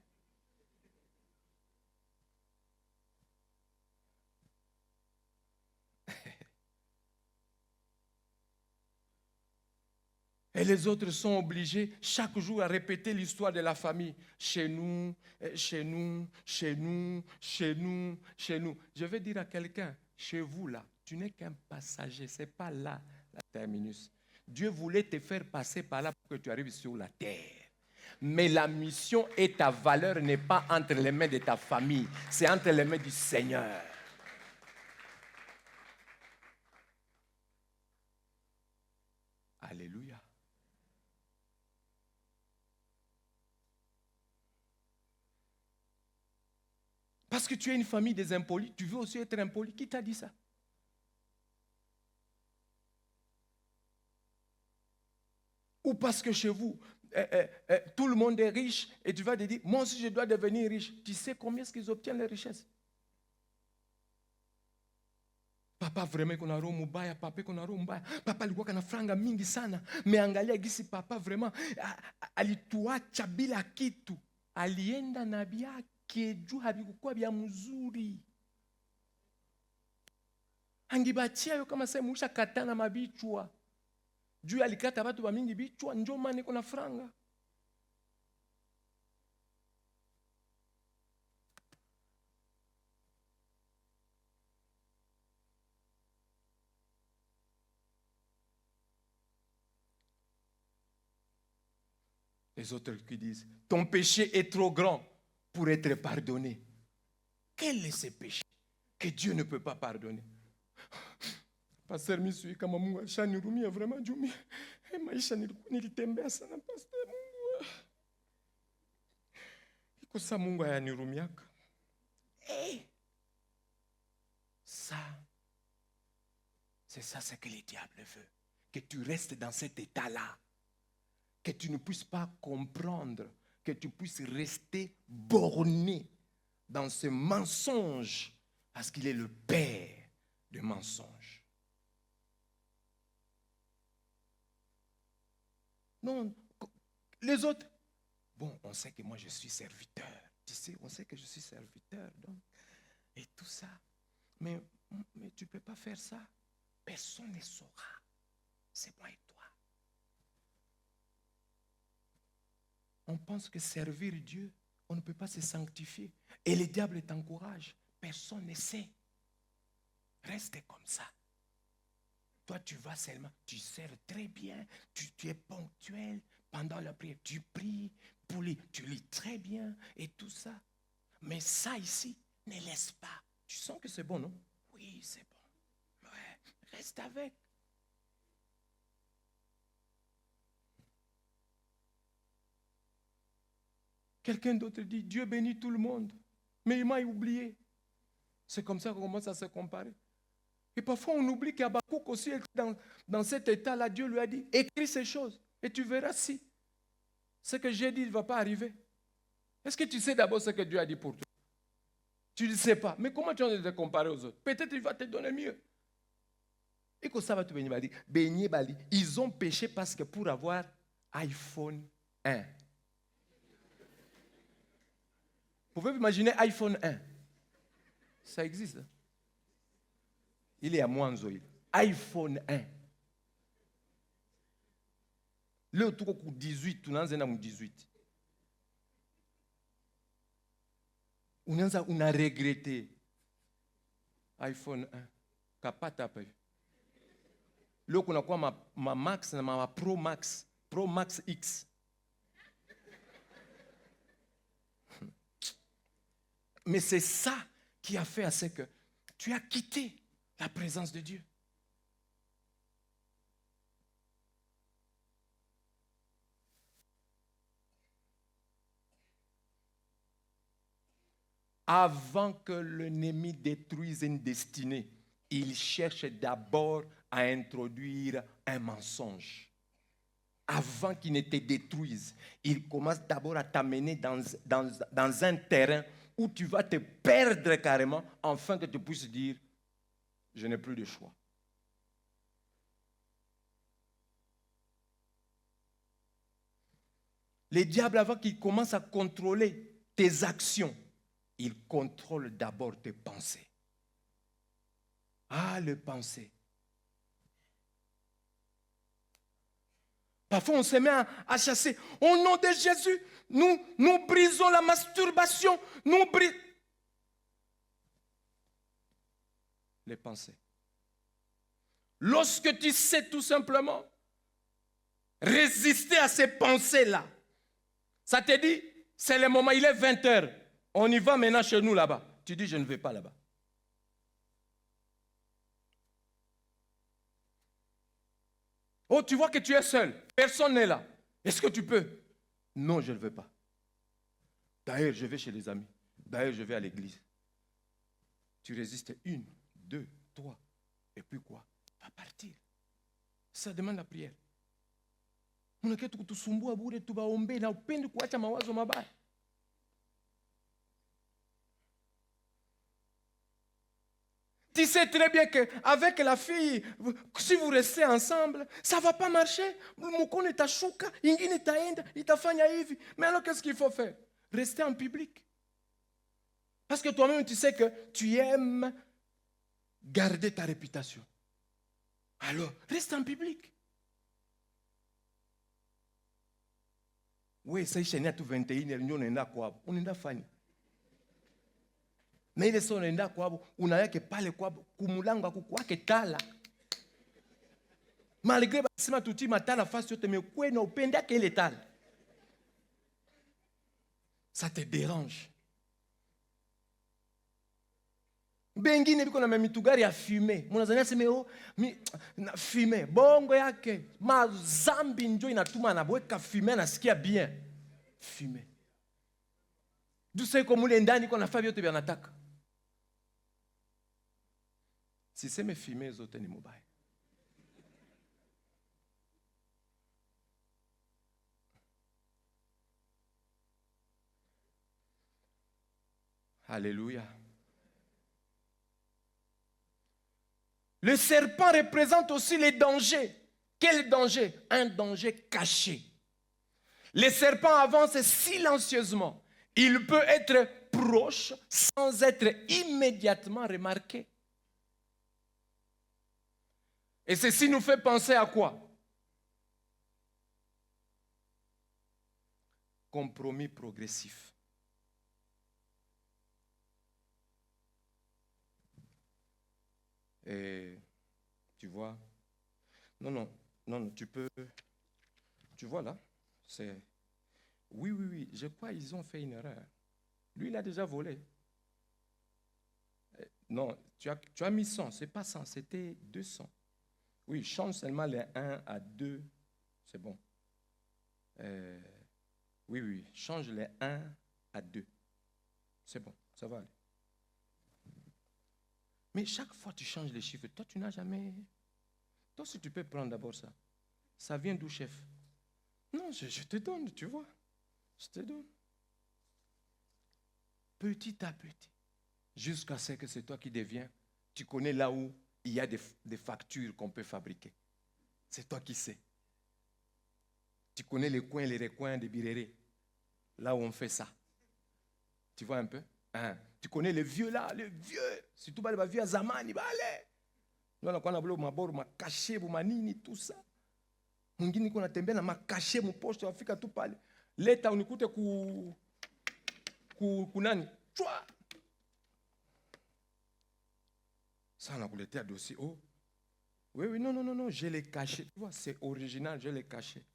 Et les autres sont obligés chaque jour à répéter l'histoire de la famille. Chez nous, chez nous, chez nous, chez nous, chez nous. Je vais dire à quelqu'un, chez vous là, tu n'es qu'un passager, ce n'est pas là la terminus. Dieu voulait te faire passer par là pour que tu arrives sur la terre. Mais la mission et ta valeur n'est pas entre les mains de ta famille, c'est entre les mains du Seigneur. Alléluia. Parce que tu es une famille des impolis, tu veux aussi être impoli. Qui t'a dit ça? Ou parce que chez vous, tout le monde est riche et tu vas te dire, moi aussi je dois devenir riche. Tu sais combien est-ce qu'ils obtiennent les richesses? Papa vraiment kuna roho mbaya, papa kuna roho mbaya. Papa alikuwa kana franga mingi sana. Meangalia gisi papa vraiment alituacha bila kitu. Alienda na byake juu habikuwa bya mzuri. Angibachia yo kama sasa musha katana mabichwa. Juu alikata watu wa mingi bichwa, njoo maana kuna franga. Les autres qui disent, ton péché est trop grand pour être pardonné. Quel est ce péché que Dieu ne peut pas pardonner? Pasteur Misui, kama Mungu ashanirumia vraiment jumi. Maisha nilitembea sana pastor Mungu. Iko sa Mungu ayanirumiaka. Ça, c'est ça ce que le diable veut. Que tu restes dans cet état-là. Que tu ne puisses pas comprendre. Que tu puisses rester borné dans ce mensonge. Parce qu'il est le père de mensonges. Non, les autres. Bon, on sait que moi je suis serviteur. Tu sais, on sait que je suis serviteur. Donc, et tout ça. Mais tu ne peux pas faire ça. Personne ne saura. C'est moi et toi. On pense que servir Dieu, on ne peut pas se sanctifier. Et le diable t'encourage. Personne ne sait. Reste comme ça. Toi, tu vas seulement, tu sers très bien, tu es ponctuel. Pendant la prière, tu pries, tu lis très bien et tout ça. Mais ça ici, ne laisse pas. Tu sens que c'est bon, non? Oui, c'est bon. Ouais, reste avec. Quelqu'un d'autre dit, Dieu bénit tout le monde, mais il m'a oublié. C'est comme ça qu'on commence à se comparer. Et parfois, on oublie qu'Abakouk aussi, dans cet état-là, Dieu lui a dit, écris ces choses, et tu verras si ce que j'ai dit ne va pas arriver. Est-ce que tu sais d'abord ce que Dieu a dit pour toi? Tu ne sais pas. Mais comment tu vas te comparer aux autres? Peut-être il va te donner mieux. Et que ça va te bénir. Ils ont péché parce que pour avoir iPhone 1. Vous pouvez vous imaginer iPhone 1. Ça existe. Il est à Mwanzoï. iPhone 1. Le truc 18, tu n'as pas 18. On a regretté. iPhone 1. Kapata pa. Le qu'on a quoi ma Max, ma Pro Max X. Mais c'est ça qui a fait à ce que tu as quitté la présence de Dieu. Avant que l'ennemi détruise une destinée, il cherche d'abord à introduire un mensonge. Avant qu'il ne te détruise, il commence d'abord à t'amener dans un terrain où tu vas te perdre carrément, afin que tu puisses dire, je n'ai plus de choix. Le diable, avant qu'il commence à contrôler tes actions, il contrôle d'abord tes pensées. Ah, les pensées. Parfois, on se met à chasser. Au nom de Jésus, nous brisons la masturbation. Nous brisons les pensées. Lorsque tu sais tout simplement résister à ces pensées-là, ça te dit, c'est le moment, il est 20h. On y va maintenant chez nous là-bas. Tu dis, je ne vais pas là-bas. Oh, tu vois que tu es seul. Personne n'est là. Est-ce que tu peux? Non, je ne veux pas. D'ailleurs, je vais chez les amis. D'ailleurs, je vais à l'église. Tu résistes 1, 2, 3. Et puis quoi? Va partir. Ça demande la prière. Tu sais très bien qu'avec la fille, si vous restez ensemble, ça ne va pas marcher. Mais alors qu'est-ce qu'il faut faire? Rester en public. Parce que toi-même, tu sais que tu aimes garder ta réputation. Alors, reste en public. Oui, c'est chez nous, 21h, on est fani. Na ile sio unaenda kwabo unaweke pale kwabo kumulango akukwake tala malgré basema tuti matala fasi yote mekwe na upenda ile tala Ça te dérange. Bengine biko na mitugari ya fume. Munazania sema na fume. Bongo yake. Mazambi njo inatuma anabweka fume anasikia bien. Fume. Duse ko mule ndani ko nafaa vyote vya nataka. Siseme fume zote ni mubaya. Alléluia. Le serpent représente aussi les dangers. Quel danger? Un danger caché. Le serpent avance silencieusement. Il peut être proche sans être immédiatement remarqué. Et ceci nous fait penser à quoi? Compromis progressif. Et tu vois, non, tu peux, tu vois là, c'est, oui, je crois qu'ils ont fait une erreur. Lui, il a déjà volé. Non, tu as mis 100, c'est pas 100, c'était 200. Oui, change seulement les 1 à 2, c'est bon. Oui, change les 1 à 2. C'est bon, ça va aller. Mais chaque fois que tu changes les chiffres, toi, tu n'as jamais... Toi, si tu peux prendre d'abord ça. Ça vient d'où, chef? Non, je te donne, tu vois. Je te donne. Petit à petit. Jusqu'à ce que c'est toi qui deviens. Tu connais là où il y a des factures qu'on peut fabriquer. C'est toi qui sais. Tu connais les coins et les recoins des birérés. Là où on fait ça. Tu vois un peu? Hein? Tu connais les vieux là, les vieux. Si tu vas les vieux à Zamani, allez. Nous on a maboro ma caché manini tout ça. Mwingine niko natembea na makashe mposto Afrika tu pale. Leta unikute ku nani? Chwa. Ça nakuletea dossier. Oh. Oui, non, je l'ai caché. Tu vois, c'est original, je l'ai caché.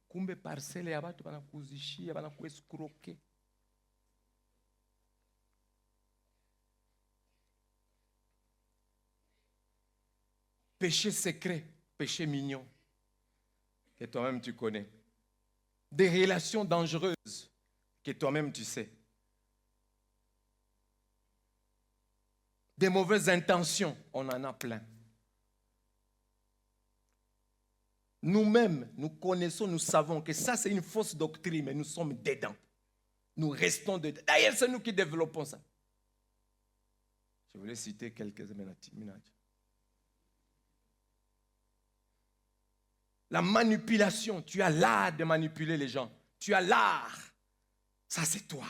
Kumbe parcelle ya batu banakuzishia, banakuescroquer. Péché secret, péché mignon, que toi-même tu connais. Des relations dangereuses, que toi-même tu sais. Des mauvaises intentions, on en a plein. Nous-mêmes, nous connaissons, nous savons que ça c'est une fausse doctrine, mais nous sommes dedans. Nous restons dedans. D'ailleurs, c'est nous qui développons ça. Je voulais citer quelques minutes. La manipulation, tu as l'art de manipuler les gens. Tu as l'art. Ça, c'est toi.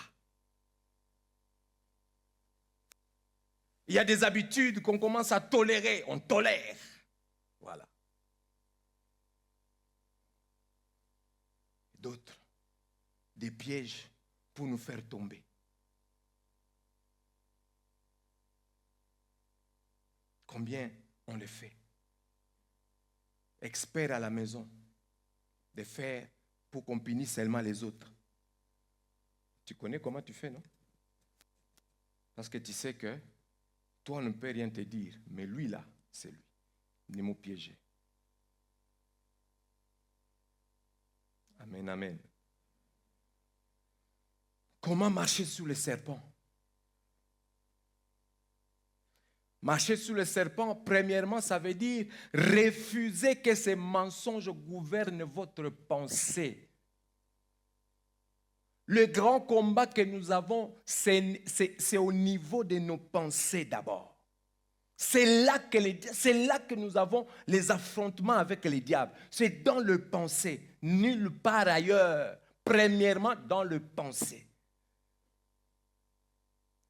Il y a des habitudes qu'on commence à tolérer. On tolère. Voilà. D'autres, des pièges pour nous faire tomber. Combien on le fait? Expert à la maison, de faire pour qu'on punisse seulement les autres. Tu connais comment tu fais, non? Parce que tu sais que toi, on ne peut rien te dire, mais lui là, c'est lui. Il m'a piégé. Amen, amen. Comment marcher sous le serpent? Marcher sous le serpent, premièrement, ça veut dire refuser que ces mensonges gouvernent votre pensée. Le grand combat que nous avons, c'est au niveau de nos pensées d'abord. C'est là que nous avons les affrontements avec les diables. C'est dans le pensée, nulle part ailleurs. Premièrement, dans le pensée.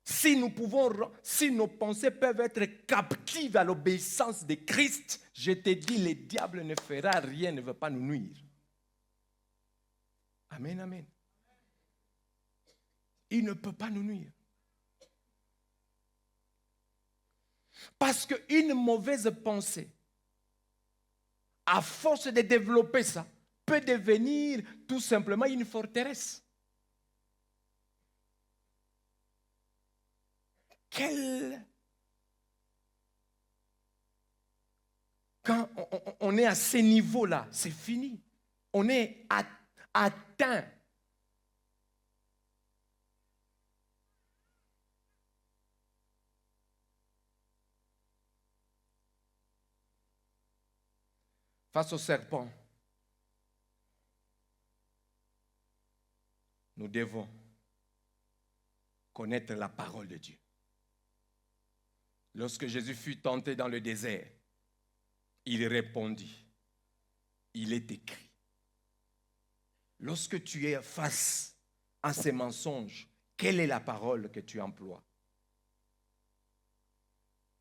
Si nos pensées peuvent être captives à l'obéissance de Christ, je te dis, le diable ne fera rien, ne va pas nous nuire. Amen, amen. Il ne peut pas nous nuire. Parce qu'une mauvaise pensée, à force de développer ça, peut devenir tout simplement une forteresse. Quand on est à ces niveaux-là, c'est fini. On est atteint. Face au serpent, nous devons connaître la parole de Dieu. Lorsque Jésus fut tenté dans le désert, il répondit, il est écrit. Lorsque tu es face à ces mensonges, quelle est la parole que tu emploies?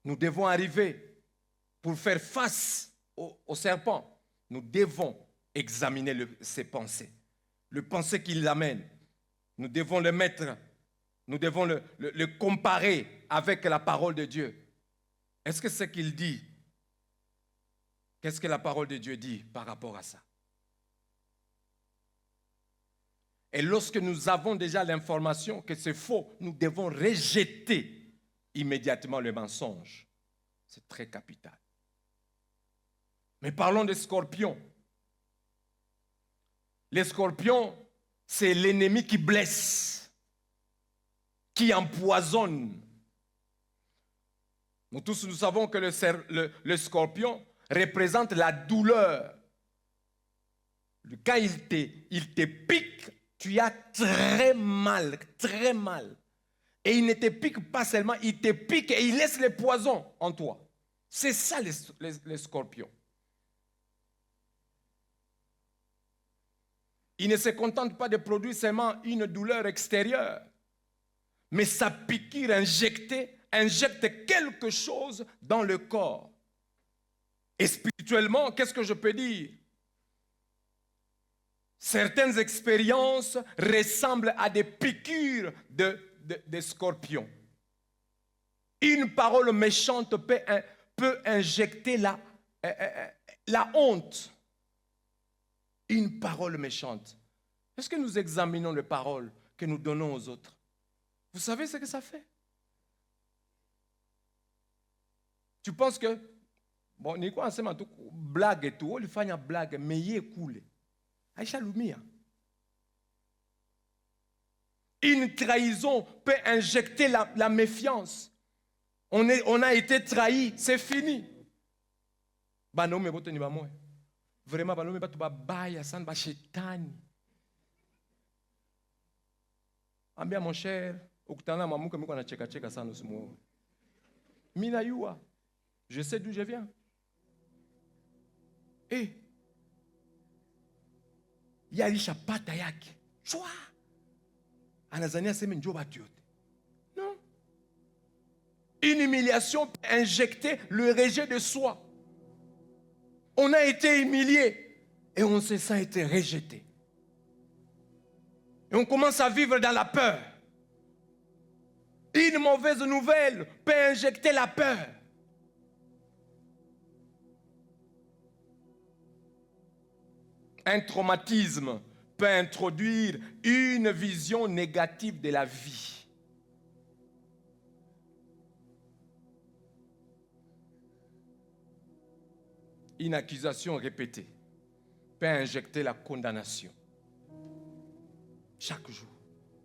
Nous devons arriver pour faire face au serpent. Nous devons examiner ses pensées, le pensée qu'il amène. Nous devons le mettre, nous devons le comparer avec la parole de Dieu. Est-ce que ce qu'il dit, qu'est-ce que la parole de Dieu dit par rapport à ça? Et lorsque nous avons déjà l'information que c'est faux, nous devons rejeter immédiatement le mensonge. C'est très capital. Mais parlons des scorpions. Les scorpions, c'est l'ennemi qui blesse, qui empoisonne. Nous tous, nous savons que le scorpion représente la douleur. Quand il te pique, tu as très mal, très mal. Et il ne te pique pas seulement, il te pique et il laisse le poison en toi. C'est ça les scorpions. Il ne se contente pas de produire seulement une douleur extérieure, mais sa piqûre injecte quelque chose dans le corps. Et spirituellement, qu'est-ce que je peux dire? Certaines expériences ressemblent à des piqûres de scorpions. Une parole méchante peut injecter la honte. Une parole méchante. Est-ce que nous examinons les paroles que nous donnons aux autres? Vous savez ce que ça fait? Tu penses que, bon, ni quoi ensemble, blague et tout, il fait une blague, mais il est cool. Aïcha Lumia. Une trahison peut injecter la méfiance. On a été trahi, c'est fini. Bah non, mais votre niveau moi. Vraiment, bah non, mais tu vas bailler ça, bah chétani. Ambia mon cher, okutana mamu comme on a cheka ça nous sommes. Mina yua, je sais d'où je viens. Et yalisha pata yake. Chwa. Anazania sema njo batiote. Non. Une humiliation peut injecter le rejet de soi. On a été humilié et on se sent été rejeté. Et on commence à vivre dans la peur. Une mauvaise nouvelle peut injecter la peur. Un traumatisme peut introduire une vision négative de la vie. Une accusation répétée peut injecter la condamnation. Chaque jour,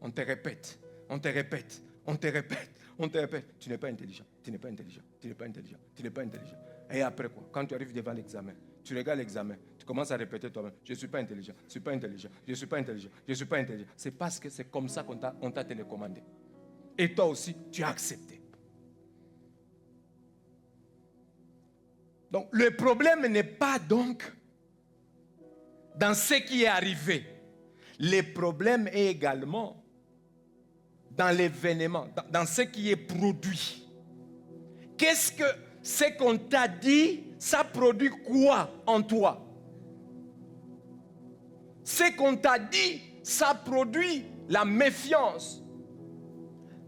on te répète, on te répète, on te répète, on te répète. Tu n'es pas intelligent, tu n'es pas intelligent, tu n'es pas intelligent, tu n'es pas intelligent. Et après quoi? Quand tu arrives devant l'examen, tu regardes l'examen, tu commences à répéter toi-même, je ne suis pas intelligent, je ne suis pas intelligent, je ne suis pas intelligent, je ne suis pas intelligent. C'est parce que c'est comme ça qu'on t'a télécommandé. Et toi aussi, tu as accepté. Donc, le problème n'est pas donc dans ce qui est arrivé. Le problème est également dans l'événement, dans ce qui est produit. Qu'est-ce que ce qu'on t'a dit, ça produit quoi en toi? Ce qu'on t'a dit, ça produit la méfiance,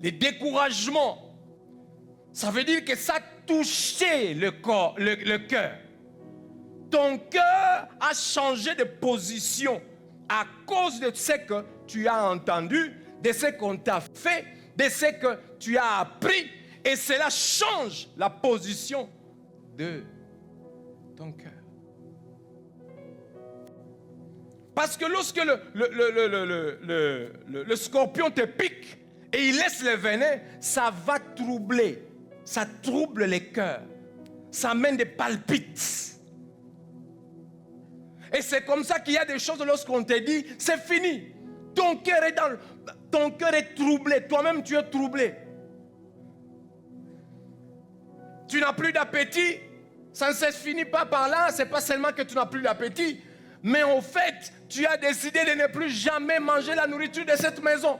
le découragement. Ça veut dire que ça a touché le corps, le cœur. Ton cœur a changé de position à cause de ce que tu as entendu, de ce qu'on t'a fait, de ce que tu as appris. Et cela change la position de ton cœur. Parce que lorsque le scorpion te pique et il laisse le venin, ça va troubler. Ça trouble les cœurs. Ça amène des palpites. Et c'est comme ça qu'il y a des choses lorsqu'on te dit, c'est fini. Ton cœur est troublé. Toi-même, tu es troublé. Tu n'as plus d'appétit. Ça ne se finit pas par là. Ce n'est pas seulement que tu n'as plus d'appétit. Mais en fait, tu as décidé de ne plus jamais manger la nourriture de cette maison.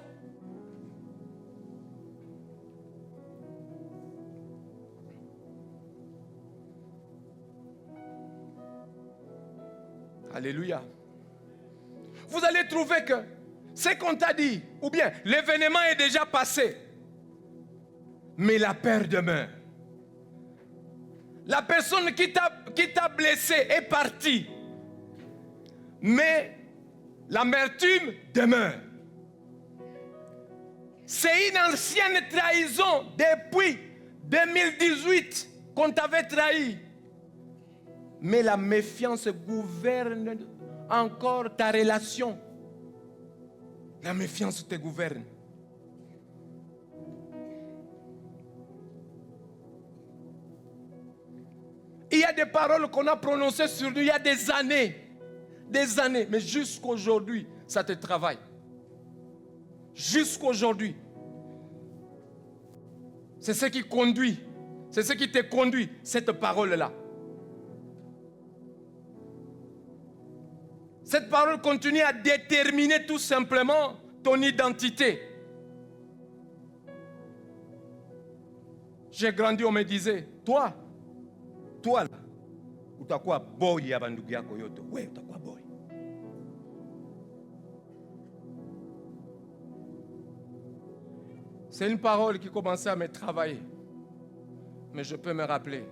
Alléluia. Vous allez trouver que ce qu'on t'a dit, ou bien l'événement est déjà passé, mais la peur demeure. La personne qui t'a blessé est partie, mais l'amertume demeure. C'est une ancienne trahison depuis 2018 qu'on t'avait trahi. Mais la méfiance gouverne encore ta relation. La méfiance te gouverne. Il y a des paroles qu'on a prononcées sur nous il y a des années. Des années. Mais jusqu'aujourd'hui, ça te travaille. Jusqu'aujourd'hui. C'est ce qui conduit. C'est ce qui te conduit, cette parole-là. Cette parole continue à déterminer tout simplement ton identité. J'ai grandi, on me disait, toi là, utakuwa boy ya bandugu yako yote. Ouais, utakuwa boy. C'est une parole qui commençait à me travailler. Mais je peux me rappeler.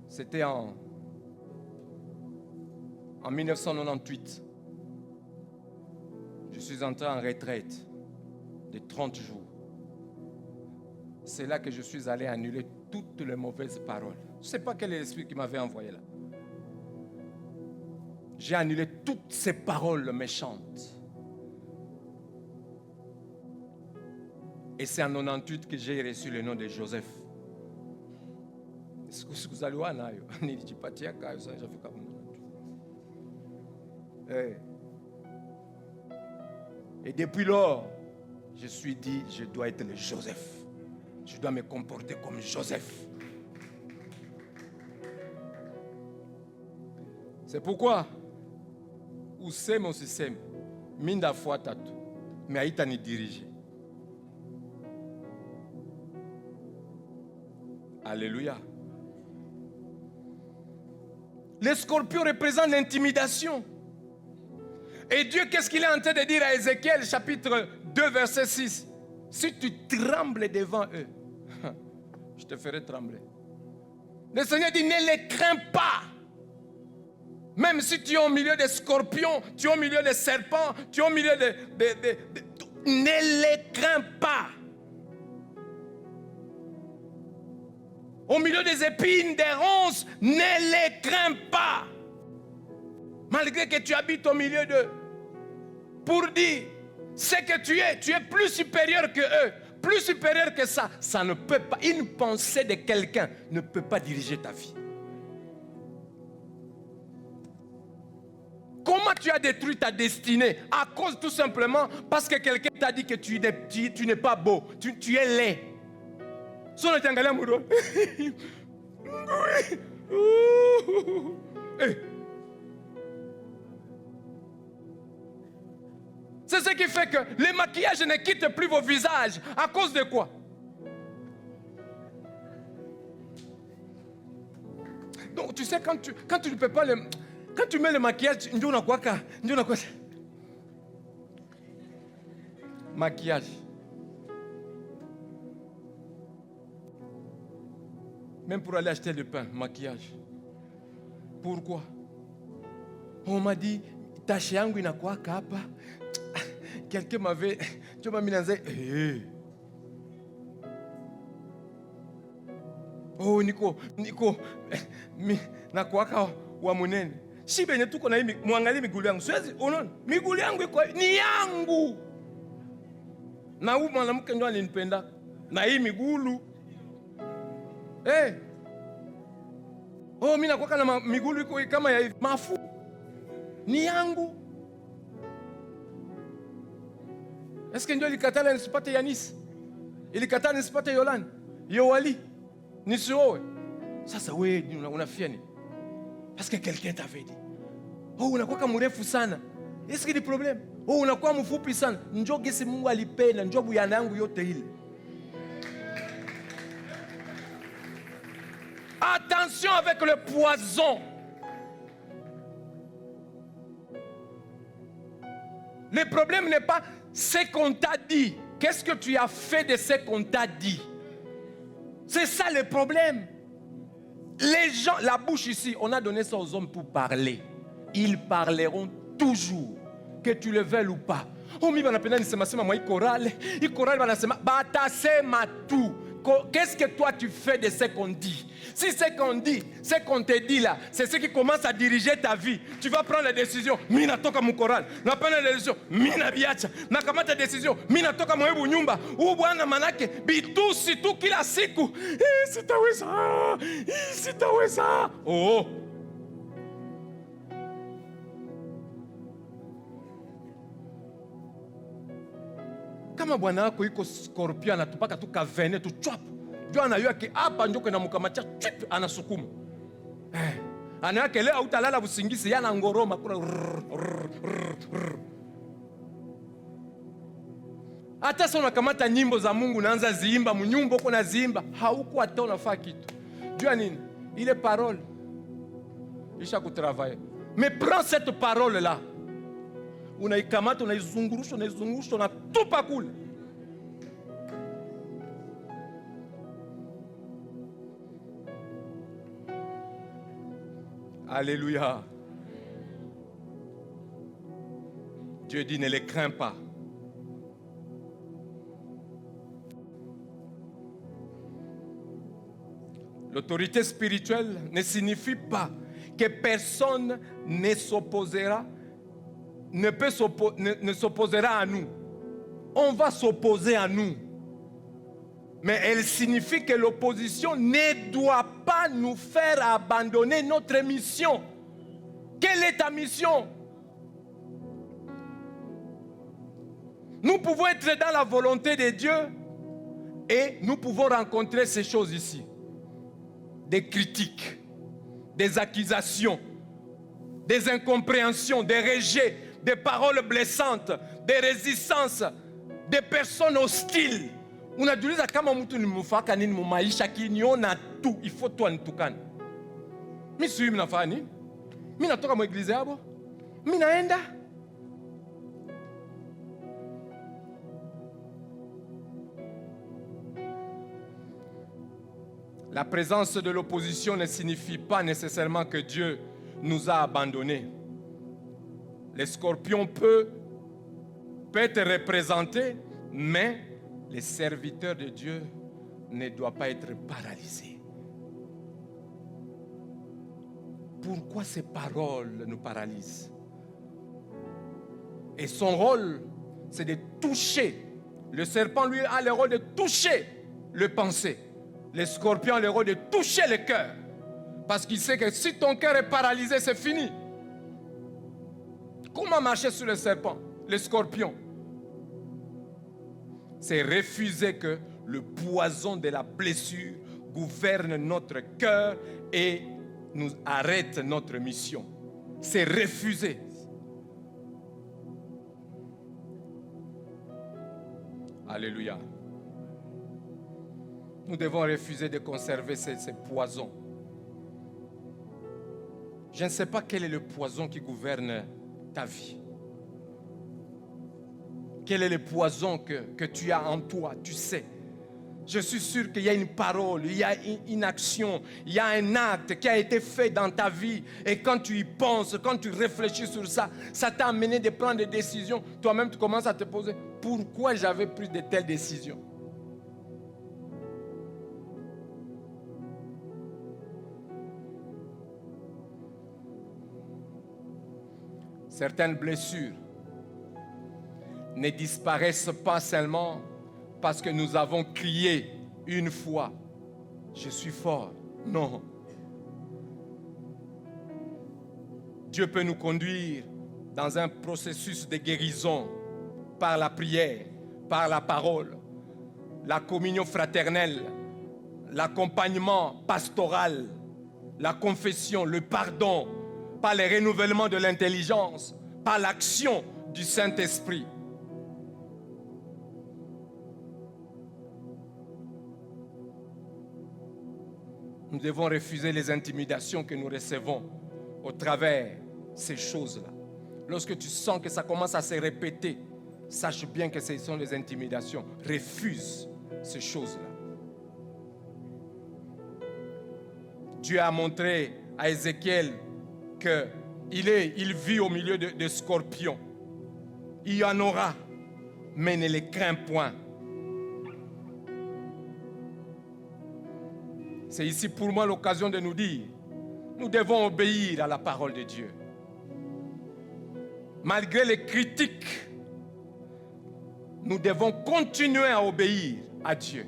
C'était en 1998, je suis entré en retraite de 30 jours. C'est là que je suis allé annuler toutes les mauvaises paroles. Je ne sais pas quel est l'esprit qui m'avait envoyé là. J'ai annulé toutes ces paroles méchantes. Et c'est en 98 que j'ai reçu le nom de Joseph. Et depuis lors, je suis dit, je dois être le Joseph. Je dois me comporter comme Joseph. C'est pourquoi, useme usiseme, minda fois tatu, mais haïta ni diriger. Alléluia. Les scorpions représentent l'intimidation. Et Dieu, qu'est-ce qu'il est en train de dire à Ézéchiel, chapitre 2, verset 6? Si tu trembles devant eux, je te ferai trembler. Le Seigneur dit, ne les crains pas. Même si tu es au milieu des scorpions, tu es au milieu des serpents, tu es au milieu ne les crains pas. Au milieu des épines, des ronces, ne les crains pas. Malgré que tu habites au milieu d'eux. Pour dire, ce que tu es plus supérieur que eux, plus supérieur que ça. Ça ne peut pas, une pensée de quelqu'un ne peut pas diriger ta vie. Comment tu as détruit ta destinée? À cause tout simplement parce que quelqu'un t'a dit que tu n'es pas beau, tu es laid. C'est ce qui fait que les maquillages ne quittent plus vos visages. À cause de quoi? Donc tu sais, quand tu ne peux pas quand tu mets le maquillage, maquillage. Même pour aller acheter le pain, maquillage. Pourquoi? On m'a dit, tache yangu inakuwaka hapa. Quelqu'un m'avait, tu m'as mis dans un... Oh, niko nakuwaka wa munene. Si benye tuko na hii muangalie miguu yangu. Siwezi unaona? Miguu yangu iko ni yangu. Na huyu mwanamke ndio alinipenda. Na hii miguu. Oh, mimi nakuwaka na miguu iko kama ya hivi. Mafu. Ni yangu. Eske ndio ilikatala nisipate Yanis? Ilikatala nisipate Yolani? Yowali? Nisiowe? Sasa wewe unafia nini? Parce que quelqu'un t'avait dit. Oh, unakuwa mrefu sana. Est-ce que ni problème? Oh, unakuwa mfupi sana. Njoo gesi Mungu alipenda, njoo buyana yangu yote ile. Attention avec le poison. Le problème n'est pas ce qu'on t'a dit. Qu'est-ce que tu as fait de ce qu'on t'a dit? C'est ça le problème. Les gens, la bouche ici, on a donné ça aux hommes pour parler. Ils parleront toujours, que tu le veuilles ou pas. Oh, mi banapenda nisema sema moi chorale banasema batasema tout. Qu'est-ce que toi tu fais de ce qu'on dit? Si ce qu'on dit, ce qu'on te dit là, c'est ce qui commence à diriger ta vie, tu vas prendre la décision. Mi natoka mu chorale, na prendre la décision. Mi na biacha, na kamata décision. Mi natoka mwebu nyumba. Bwana manake bitusi tu kila siku. Sitaweza. Sitaweza. Oh. Kama bwana wako iko scorpion anatupaka tu kavene tu chop. Ndio anayua ki hapa ndio kuna mkamacha chip anasukuma. Anayake leo utalala usingisi yana ngoroma kuna. Hata sasa unakamata nyimbo za Mungu naanza ziimba mnyumba uko na ziimba hauko hata unafaa kitu. Jua nini? Ile parole isha kutravailler. Mais prends cette parole là. Unaikamata unaizungurusha unatupa kule. Alléluia. Dieu dit ne les crains pas. L'autorité spirituelle ne signifie pas que personne ne s'opposera ne s'opposera à nous. On va s'opposer à nous. Mais elle signifie que l'opposition ne doit pas nous faire abandonner notre mission. Quelle est ta mission? Nous pouvons être dans la volonté de Dieu et nous pouvons rencontrer ces choses ici. Des critiques, des accusations, des incompréhensions, des rejets, des paroles blessantes, des résistances, des personnes hostiles. Unajiuliza kama mtu ni mfaka nini mu maisha kiniona tu ifo tu anitukane. Mimi sijui mnafanya nini? Mimi natoka mu eglise yabo. Mimi naenda. La présence de l'opposition ne signifie pas nécessairement que Dieu nous a abandonnés. Les scorpions peuvent être représentés, mais les serviteurs de Dieu ne doivent pas être paralysés. Pourquoi ces paroles nous paralysent? Et son rôle, c'est de toucher. Le serpent, lui, a le rôle de toucher le pensée. Le scorpion a le rôle de toucher le cœur. Parce qu'il sait que si ton cœur est paralysé, c'est fini. Comment marcher sur le serpent, le scorpion? C'est refuser que le poison de la blessure gouverne notre cœur et nous arrête notre mission. C'est refuser. Alléluia. Nous devons refuser de conserver ces poisons. Je ne sais pas quel est le poison qui gouverne ta vie. Quel est le poison que tu as en toi, tu sais. Je suis sûr qu'il y a une parole, il y a une action, il y a un acte qui a été fait dans ta vie. Et quand tu y penses, quand tu réfléchis sur ça, ça t'a amené de prendre des décisions. Toi-même, tu commences à te poser, pourquoi j'avais pris de telles décisions? certaines blessures ne disparaissent pas seulement parce que nous avons crié une fois, je suis fort. Non. Dieu peut nous conduire dans un processus de guérison par la prière, par la parole, la communion fraternelle, l'accompagnement pastoral, la confession, le pardon, par le renouvellement de l'intelligence, par l'action du Saint-Esprit. Nous devons refuser les intimidations que nous recevons au travers de ces choses-là. Lorsque tu sens que ça commence à se répéter, sache bien que ce sont les intimidations. Refuse ces choses-là. Dieu a montré à Ézéchiel qu'il vit au milieu de scorpions. Il y en aura, mais ne les crains point. C'est ici pour moi l'occasion de nous dire, nous devons obéir à la parole de Dieu. Malgré les critiques, nous devons continuer à obéir à Dieu.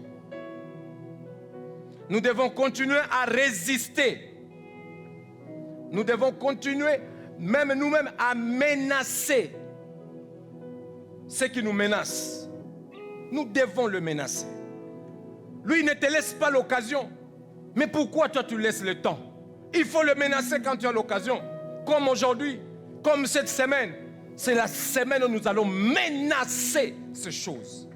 Nous devons continuer à résister. Nous devons continuer, même nous-mêmes, à menacer ceux qui nous menacent. Nous devons le menacer. Lui, il ne te laisse pas l'occasion. Mais pourquoi toi, tu laisses le temps? Il faut le menacer quand tu as l'occasion. Comme aujourd'hui, comme cette semaine. C'est la semaine où nous allons menacer ces choses.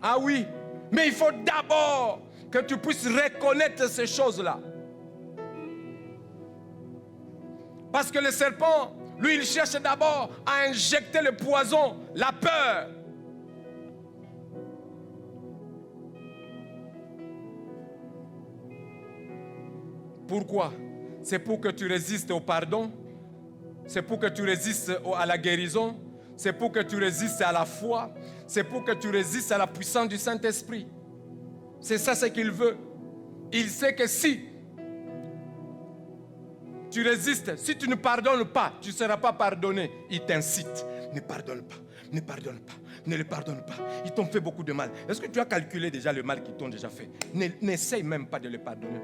Ah oui, mais il faut d'abord que tu puisses reconnaître ces choses-là. Parce que le serpent, lui, il cherche d'abord à injecter le poison, la peur. Pourquoi? C'est pour que tu résistes au pardon. C'est pour que tu résistes à la guérison. C'est pour que tu résistes à la foi. C'est pour que tu résistes à la puissance du Saint-Esprit. C'est ça ce qu'il veut. Il sait que si tu résistes, si tu ne pardonnes pas, tu ne seras pas pardonné. Il t'incite. Ne pardonne pas, ne pardonne pas, ne le pardonne pas. Ils t'ont fait beaucoup de mal. Est-ce que tu as calculé déjà le mal qu'ils t'ont déjà fait? N'essaye même pas de le pardonner.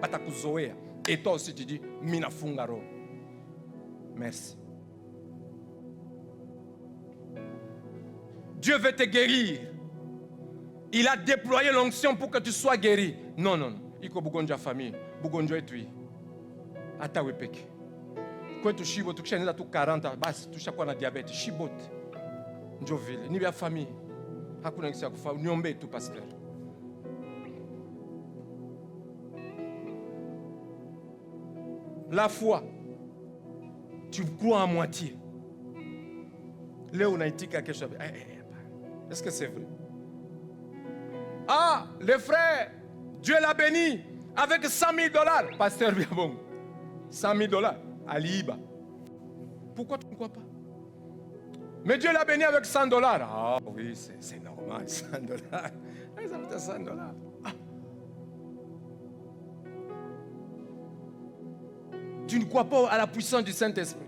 Et toi aussi tu dis, Mina Fungaro. Merci. Dieu veut te guérir. Il a déployé l'onction pour que tu sois guéri. Non, non, non. Il faut que tu famille. Bugonjo et tu. Ata wepeke. Quand tu chibo, tu chènes à tout 40 ans. Bas, tu chaque fois na diabète. Chibot. Njovile. Ni bien famille. Hakuna ngisi akufa. Nyombe tout pasteur. La foi. Tu crois à moitié. Là, on a été quelque chose. Est-ce que c'est vrai? Ah, le frère, Dieu l'a béni avec $100,000. Pasteur Biabong, $100,000 à Liba. Pourquoi tu ne crois pas? Mais Dieu l'a béni avec $100. Ah oui, c'est normal, $100. Ça me fait $100. Ah. Tu ne crois pas à la puissance du Saint-Esprit?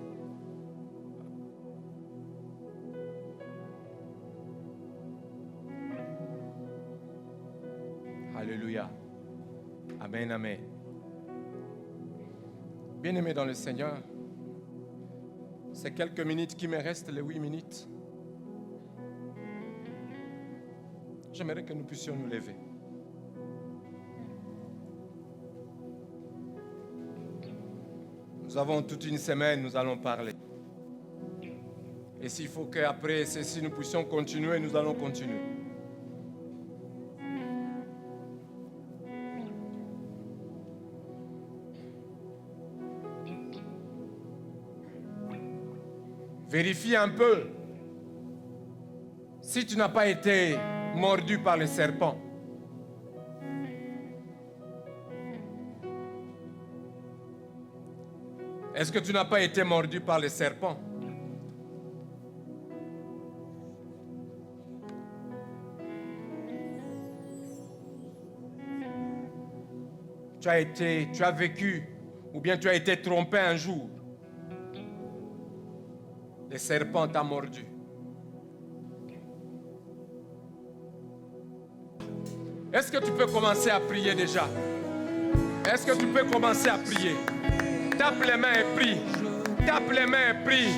Alléluia. Amen, amen. Bien-aimés dans le Seigneur, ces quelques minutes qui me restent, les 8 minutes, j'aimerais que nous puissions nous lever. Nous avons toute une semaine, nous allons parler. Et s'il faut qu'après ceci, nous puissions continuer, nous allons continuer. Vérifie un peu si tu n'as pas été mordu par le serpent. Est-ce que tu n'as pas été mordu par le serpent? Tu as vécu, ou bien tu as été trompé un jour. Le serpent t'a mordu. Est-ce que tu peux commencer à prier déjà? Est-ce que tu peux commencer à prier? Tape les mains et prie. Tape les mains et prie.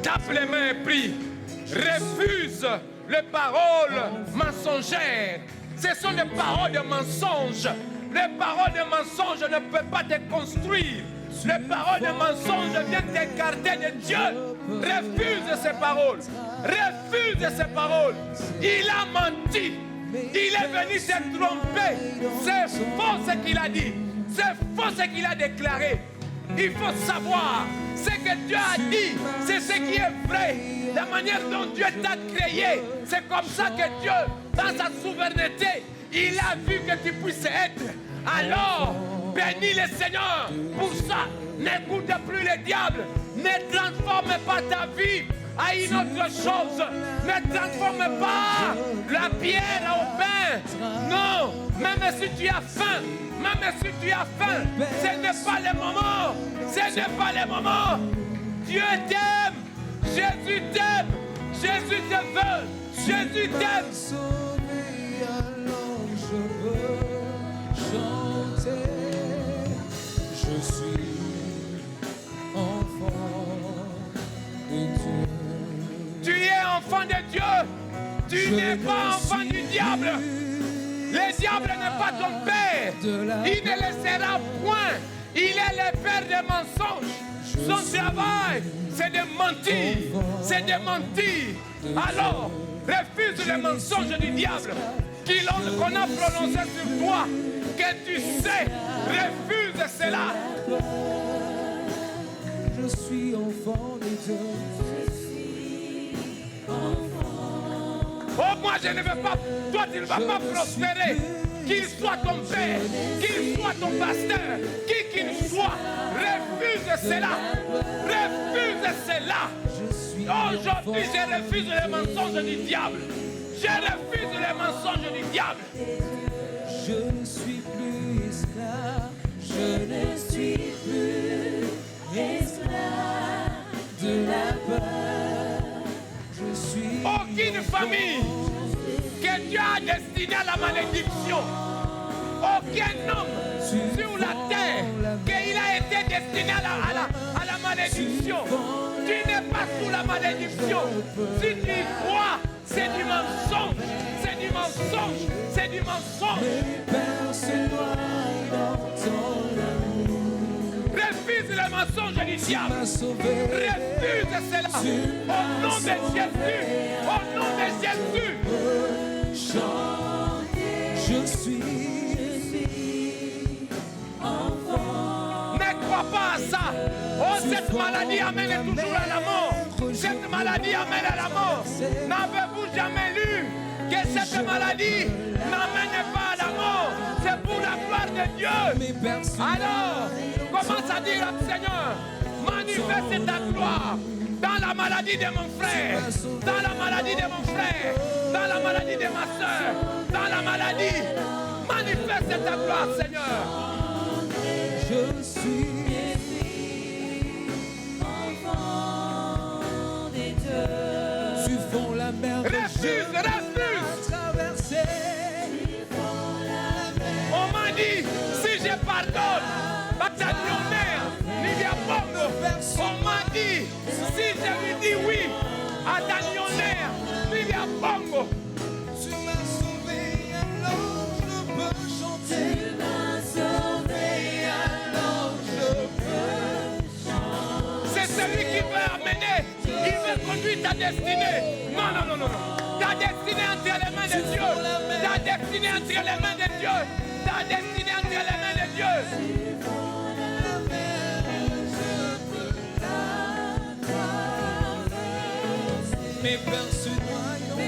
Tape les mains et prie. Refuse les paroles mensongères. Ce sont des paroles de mensonges. Les paroles de mensonges ne peuvent pas te construire. Les paroles de mensonges viennent t'écarter de Dieu. Refuse ces paroles. Refuse ces paroles. Il a menti. Il est venu se tromper. C'est faux ce qu'il a dit. C'est faux ce qu'il a déclaré. Il faut savoir ce que Dieu a dit. C'est ce qui est vrai. La manière dont Dieu t'a créé. C'est comme ça que Dieu, dans sa souveraineté, il a vu que tu puisses être. Alors, bénis le Seigneur. Pour ça, n'écoute plus le diable. Ne transforme pas ta vie à une autre chose. Ne transforme pas la pierre au pain. Non, même si tu as faim, ce n'est pas le moment. Ce n'est pas le moment. Dieu t'aime. Jésus t'aime. Jésus te veut. Jésus t'aime. Alors je veux chanter. Je suis enfant de Dieu. Tu es enfant de Dieu. Tu n'es pas enfant du diable. Le diable n'est pas ton père. Il ne le sera point. Il est le père des mensonges. Son travail, c'est de mentir. C'est de mentir. Alors, refuse les mensonges du diable qu'on a prononcé sur toi. Que tu sais, refuse cela. Je suis enfant de Dieu. Oh, moi je ne veux pas, toi tu ne vas pas prospérer. Qu'il soit ton père, qu'il soit ton pasteur, qui qu'il soit, refuse cela. Refuse cela. Aujourd'hui, je refuse les mensonges du diable. Je refuse les mensonges du diable. Je ne suis plus esclave. Je ne suis plus esclave de la peur. Je suis aucune famille que Dieu a destinée à la malédiction. Aucun homme sur la terre qu'il a été destiné à la malédiction. Tu n'es pas sous la malédiction. Si tu y crois, c'est du mensonge. C'est du mensonge. C'est du mensonge. Refuse le mensonge du diable. Refuse cela. Au nom de Jésus. Au nom de Jésus. Je suis enfant. Ne crois pas à ça. Oh, cette maladie amène toujours à la mort. Cette maladie amène à la mort. N'avez-vous jamais lu que cette maladie n'amène pas à la mort? C'est pour la gloire de Dieu. Alors, commence à dire au Seigneur, manifeste ta gloire dans la maladie de mon frère, dans la maladie de mon frère, dans la maladie de ma soeur, dans la maladie. Manifeste ta gloire, Seigneur. Je suis enfant des dieux. Tu fonds la mer. Refuse. On m'a dit, si je pardonne, Batagnonaire, Livia Bongo. On m'a dit, si je lui dis oui, à Dagnonaire, Livia Bongo. Tu m'as sauvé, alors je peux chanter. Tu m'as sauvé, alors je peux chanter. C'est celui qui veut amener, il veut conduire ta destinée. Non. Ta destinée entre les mains de Dieu. Ta destinée entre les mains de Dieu. Ta destinée entre les mains de Dieu. Mes peurs se noient dans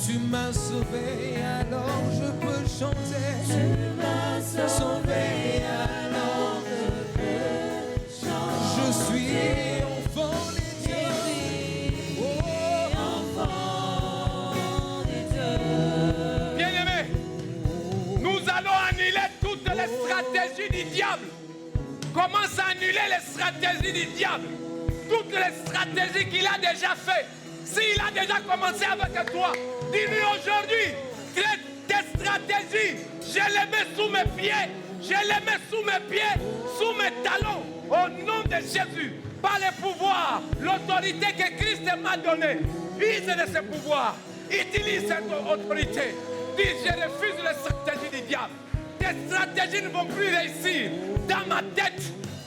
tu m'as sauvé, alors je peux chanter. Tu m'as sauvé, alors je peux chanter. Je suis enfant des dieux. Enfant des dieux. Bien-aimés, nous allons annuler toutes les stratégies du diable Commence à annuler les stratégies du diable. Toutes les stratégies qu'il a déjà fait. S'il a déjà commencé avec toi, dis-lui aujourd'hui, tes stratégies, je les mets sous mes pieds. Je les mets sous mes pieds, sous mes talons. Au nom de Jésus, par le pouvoir, l'autorité que Christ m'a donnée. Use de ce pouvoir. Utilise cette autorité. Dis, je refuse les stratégies du diable. Tes stratégies ne vont plus réussir dans ma tête,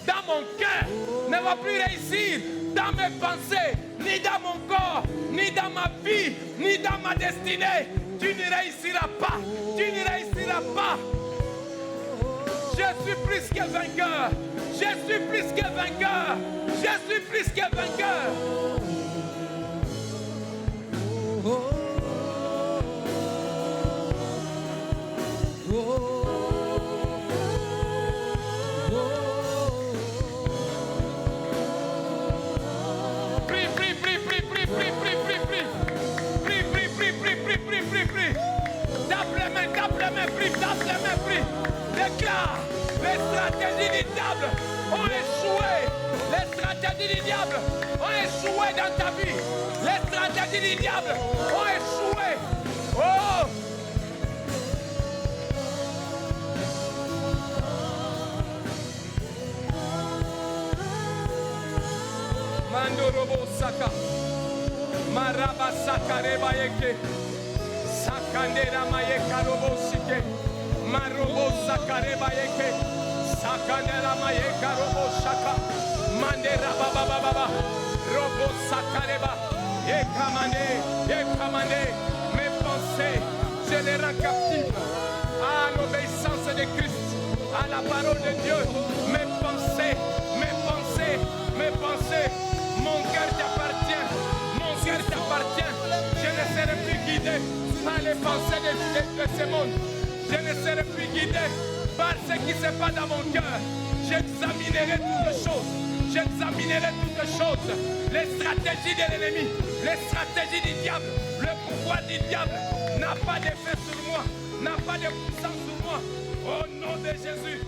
dans mon cœur. Ne vont plus réussir dans mes pensées, ni dans mon corps, ni dans ma vie, ni dans ma destinée. Tu ne réussiras pas. Tu ne réussiras pas. Je suis plus que vainqueur. Je suis plus que vainqueur. Je suis plus que vainqueur. Prie, prie, prie, prie, prie, prie, prie, prie, prie. Prie, prie, prie, prie, prie, prie, prie, prie. Tape les mains, prie, tape les mains, prie. Déclare, les stratégies du diable ont échoué. Les stratégies du diable ont échoué dans ta vie. Les stratégies du diable ont échoué. Oh! Mandorobo Saka Maraba Sakareba Yeke Sakandera Mayeka Robo Sike Marobo Sakareba Yeke Sakandera Mayeka Robo Shaka Mandera Baba Baba Robo Sakareba Yekamane mes pensées je les rends captives à l'obéissance de Christ, à la parole de Dieu. Mes pensées, mon cœur t'appartient, je ne serai plus guidé par les pensées de ce monde, je ne serai plus guidé par ce qui se passe dans mon cœur. J'examinerai toutes choses, les stratégies de l'ennemi, les stratégies du diable, le pouvoir du diable n'a pas d'effet sur moi, n'a pas de puissance sur moi. Au nom de Jésus.